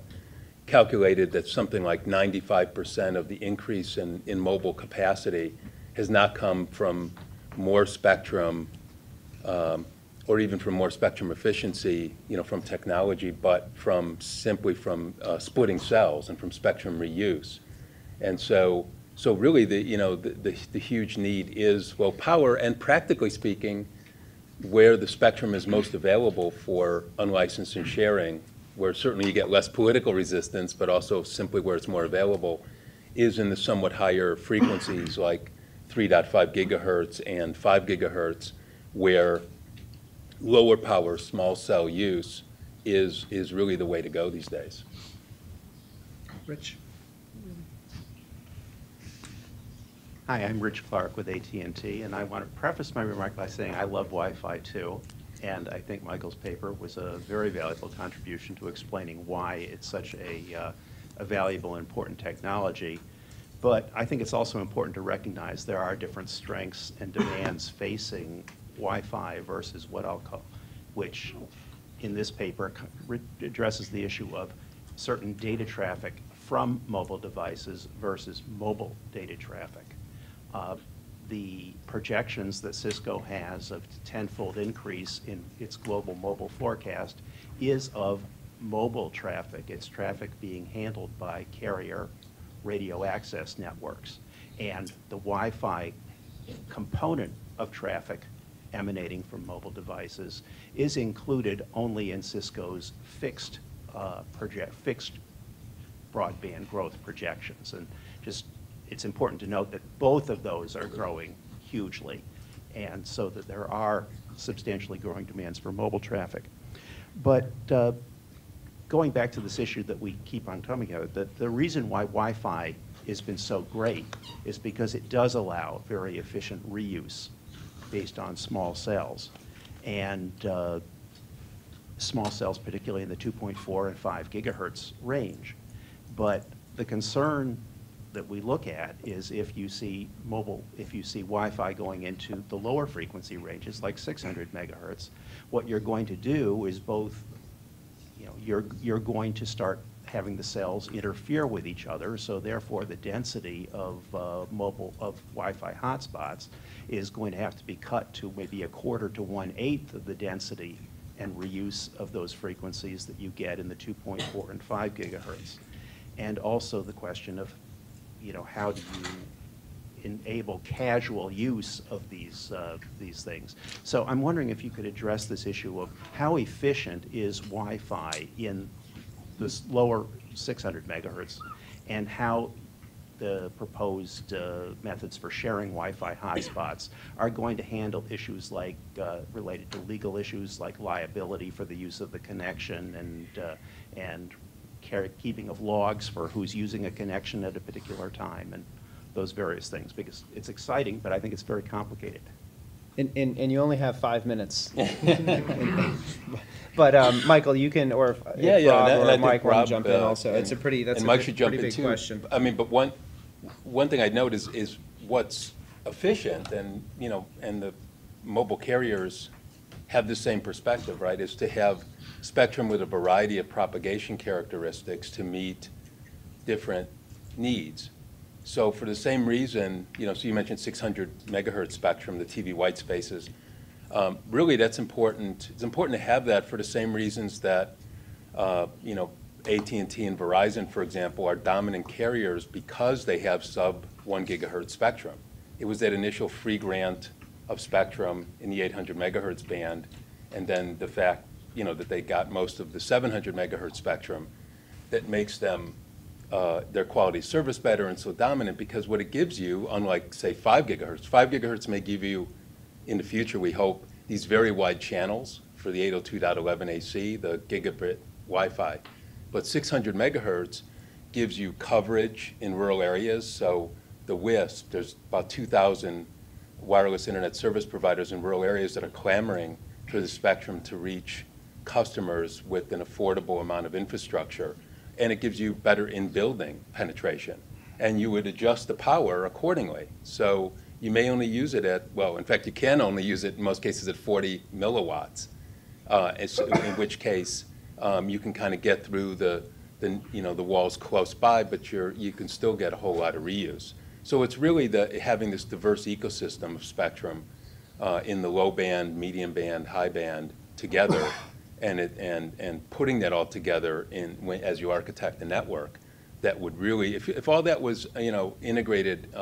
calculated that something like 95% of the increase in mobile capacity has not come from more spectrum or even from more spectrum efficiency, from technology, but simply from splitting cells and from spectrum reuse. And so really the huge need is low power, and practically speaking, where the spectrum is most available for unlicensed and sharing, where certainly you get less political resistance, but also simply where it's more available, is in the somewhat higher frequencies like 3.5 gigahertz and 5 gigahertz, where lower power small cell use is really the way to go these days. Rich? Hi, I'm Rich Clark with AT&T, and I want to preface my remark by saying I love Wi-Fi too, and I think Michael's paper was a very valuable contribution to explaining why it's such a valuable and important technology. But I think it's also important to recognize there are different strengths and demands facing Wi-Fi versus what I'll call, which in this paper addresses the issue of certain data traffic from mobile devices versus mobile data traffic. The projections that Cisco has of 10-fold increase in its global mobile forecast is of mobile traffic. It's traffic being handled by carrier radio access networks. And the Wi-Fi component of traffic emanating from mobile devices is included only in Cisco's fixed broadband growth projections. And just it's important to note that both of those are growing hugely, and so that there are substantially growing demands for mobile traffic. But going back to this issue that we keep on coming at, the reason why Wi-Fi has been so great is because it does allow very efficient reuse based on small cells. And small cells, particularly in the 2.4 and 5 gigahertz range. But the concern that we look at is if you see Wi-Fi going into the lower frequency ranges, like 600 megahertz, what you're going to do is both, you're going to start having the cells interfere with each other, so therefore the density of Wi-Fi hotspots is going to have to be cut to maybe 1/4 to 1/8 of the density and reuse of those frequencies that you get in the 2.4 and 5 gigahertz. And also the question of, how do you enable casual use of these things? So I'm wondering if you could address this issue of how efficient is Wi-Fi in this lower 600 megahertz, and how the proposed methods for sharing Wi-Fi hotspots are going to handle issues like related to legal issues like liability for the use of the connection and keeping of logs for who's using a connection at a particular time and those various things, because it's exciting, but I think it's very complicated. And you only have 5 minutes. But Michael, you can, or if Rob and I or Mike think want Rob, to jump in also. That's a pretty big too. question. I mean, but one thing I'd note is what's efficient, and and the mobile carriers have the same perspective, right? Is to have spectrum with a variety of propagation characteristics to meet different needs. So for the same reason, so you mentioned 600 megahertz spectrum, the TV white spaces. Really, that's important. It's important to have that for the same reasons that, AT&T and Verizon, for example, are dominant carriers because they have sub-1 gigahertz spectrum. It was that initial free grant of spectrum in the 800 megahertz band, and then the fact, that they got most of the 700 megahertz spectrum that makes them their quality of service better and so dominant, because what it gives you, unlike, say, 5 gigahertz may give you, in the future, we hope, these very wide channels for the 802.11 AC, the gigabit Wi-Fi. But 600 megahertz gives you coverage in rural areas. So the WISP, there's about 2,000 wireless internet service providers in rural areas that are clamoring for the spectrum to reach customers with an affordable amount of infrastructure. And it gives you better in-building penetration. And you would adjust the power accordingly. So you may only use it at, well, in fact, you can only use it in most cases at 40 milliwatts, in which case you can kind of get through the walls close by, but you can still get a whole lot of reuse. So it's really having this diverse ecosystem of spectrum in the low band, medium band, high band together, and putting that all together as you architect the network. That would really, if all that was integrated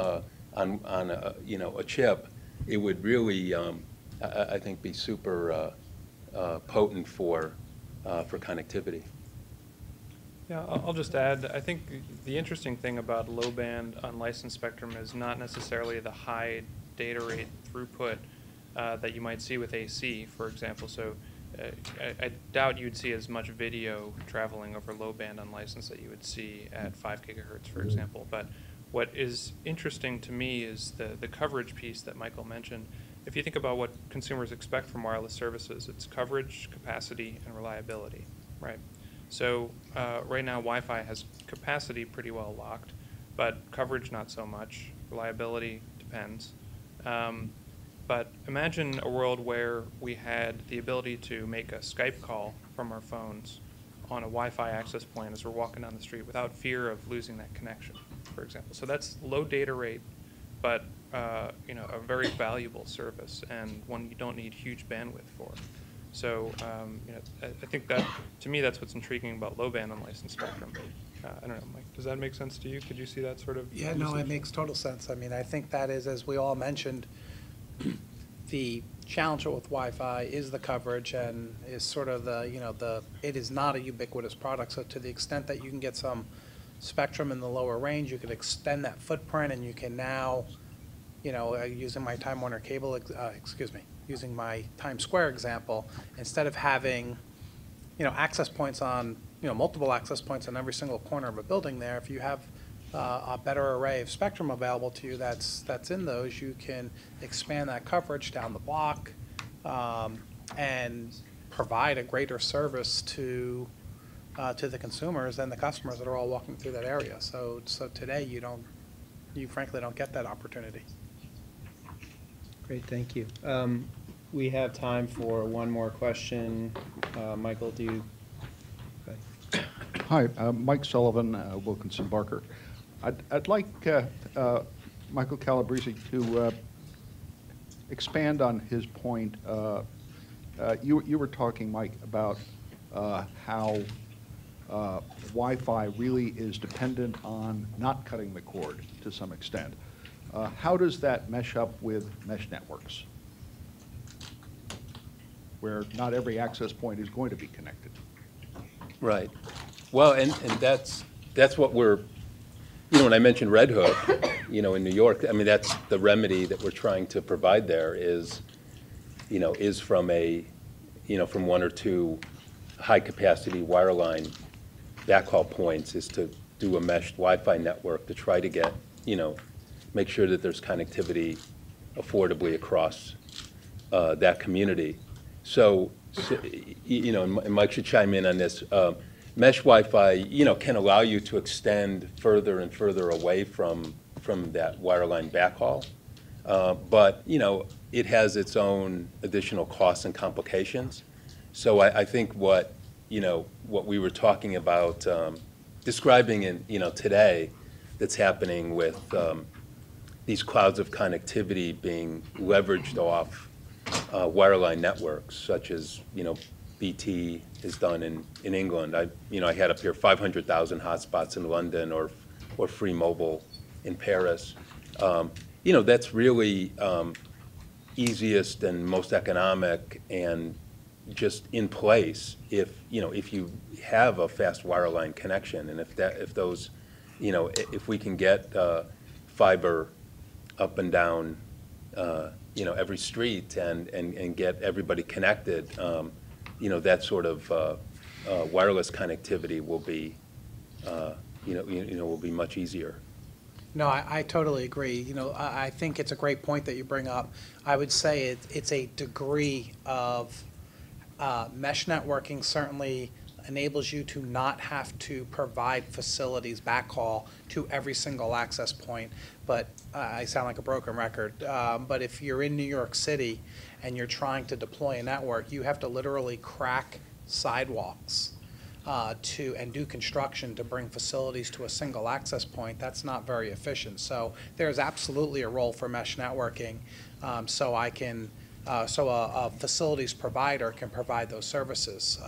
on a chip, it would really I think, be super potent for connectivity. Yeah, I'll just add, I think the interesting thing about low-band unlicensed spectrum is not necessarily the high data rate throughput that you might see with AC, for example. So I doubt you'd see as much video traveling over low-band unlicensed that you would see at 5 gigahertz, for example. But what is interesting to me is the coverage piece that Michael mentioned. If you think about what consumers expect from wireless services, it's coverage, capacity, and reliability, right? So right now, Wi-Fi has capacity pretty well locked, but coverage not so much. Reliability depends. But imagine a world where we had the ability to make a Skype call from our phones on a Wi-Fi access point as we're walking down the street without fear of losing that connection, for example. So that's low data rate, but you know, a very valuable service and one you don't need huge bandwidth for. So you know, I think that, to me, that's what's intriguing about low-band unlicensed spectrum. I don't know, Mike, does that make sense to you? Could you see that sort of Yeah, no, usage? it makes total sense. I mean, I think that is, as we all mentioned, the challenge with Wi-Fi is the coverage and is sort of the, you know, it is not a ubiquitous product. So to the extent that you can get some spectrum in the lower range, you could extend that footprint, and you can now, you know, using my Time Warner Cable, using my Times Square example, instead of having, you know, access points on, you know, multiple access points on every single corner of a building there, if you have a better array of spectrum available to you that's in those, you can expand that coverage down the block and provide a greater service to the consumers and the customers that are all walking through that area. So today you frankly don't get that opportunity. Great, thank you. We have time for one more question. Michael, do you? Hi, Mike Sullivan, Wilkinson Barker. I'd like Michael Calabrese to expand on his point. You were talking, Mike, about how Wi-Fi really is dependent on not cutting the cord to some extent. How does that mesh up with mesh networks, where not every access point is going to be connected? Right. Well, and that's what we're, you know, when I mentioned Red Hook, you know, in New York, I mean, that's the remedy that we're trying to provide there is, you know, is from a, you know, from one or two high-capacity wireline backhaul points is to do a meshed Wi-Fi network to try to get, you know, make sure that there's connectivity affordably across that community. So, you know, and Mike should chime in on this. Mesh Wi-Fi, you know, can allow you to extend further and further away from that wireline backhaul. But, you know, it has its own additional costs and complications. So I think what, you know, what we were talking about, describing in, you know, today that's happening with these clouds of connectivity being leveraged off wireline networks, such as, you know, BT is done in England. I had up here 500,000 hotspots in London or free mobile in Paris. You know, that's really easiest and most economic and just in place if you have a fast wireline connection, and if those, you know, if we can get fiber up and down, you know, every street and get everybody connected, you know, that sort of wireless connectivity will be, will be much easier. No, I totally agree. You know, I think it's a great point that you bring up. I would say it's a degree of mesh networking certainly enables you to not have to provide facilities backhaul to every single access point. But I sound like a broken record. But if you're in New York City and you're trying to deploy a network, you have to literally crack sidewalks and do construction to bring facilities to a single access point. That's not very efficient. So there's absolutely a role for mesh networking. So a facilities provider can provide those services.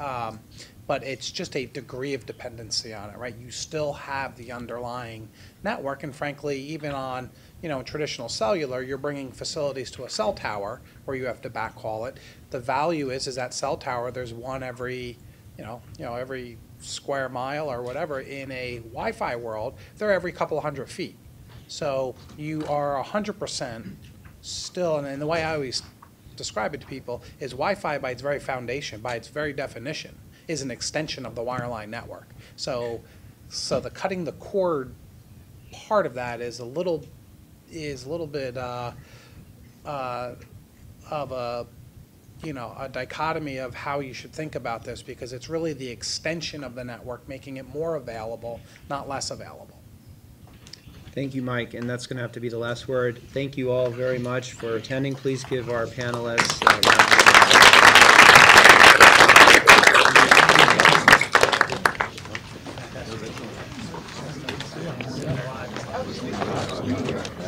but it's just a degree of dependency on it, right? You still have the underlying network, and frankly, even on, traditional cellular, you're bringing facilities to a cell tower where you have to backhaul it. The value is that cell tower, there's one every, every square mile or whatever. In a Wi-Fi world, they're every couple of 100 feet. So you are 100% still, and the way I always describe it to people is Wi-Fi by its very foundation, by its very definition, is an extension of the wireline network. So the cutting the cord part of that is a little bit of a dichotomy of how you should think about this, because it's really the extension of the network, making it more available, not less available. Thank you, Mike, and that's going to have to be the last word. Thank you all very much for attending. Please give our panelists a round of applause.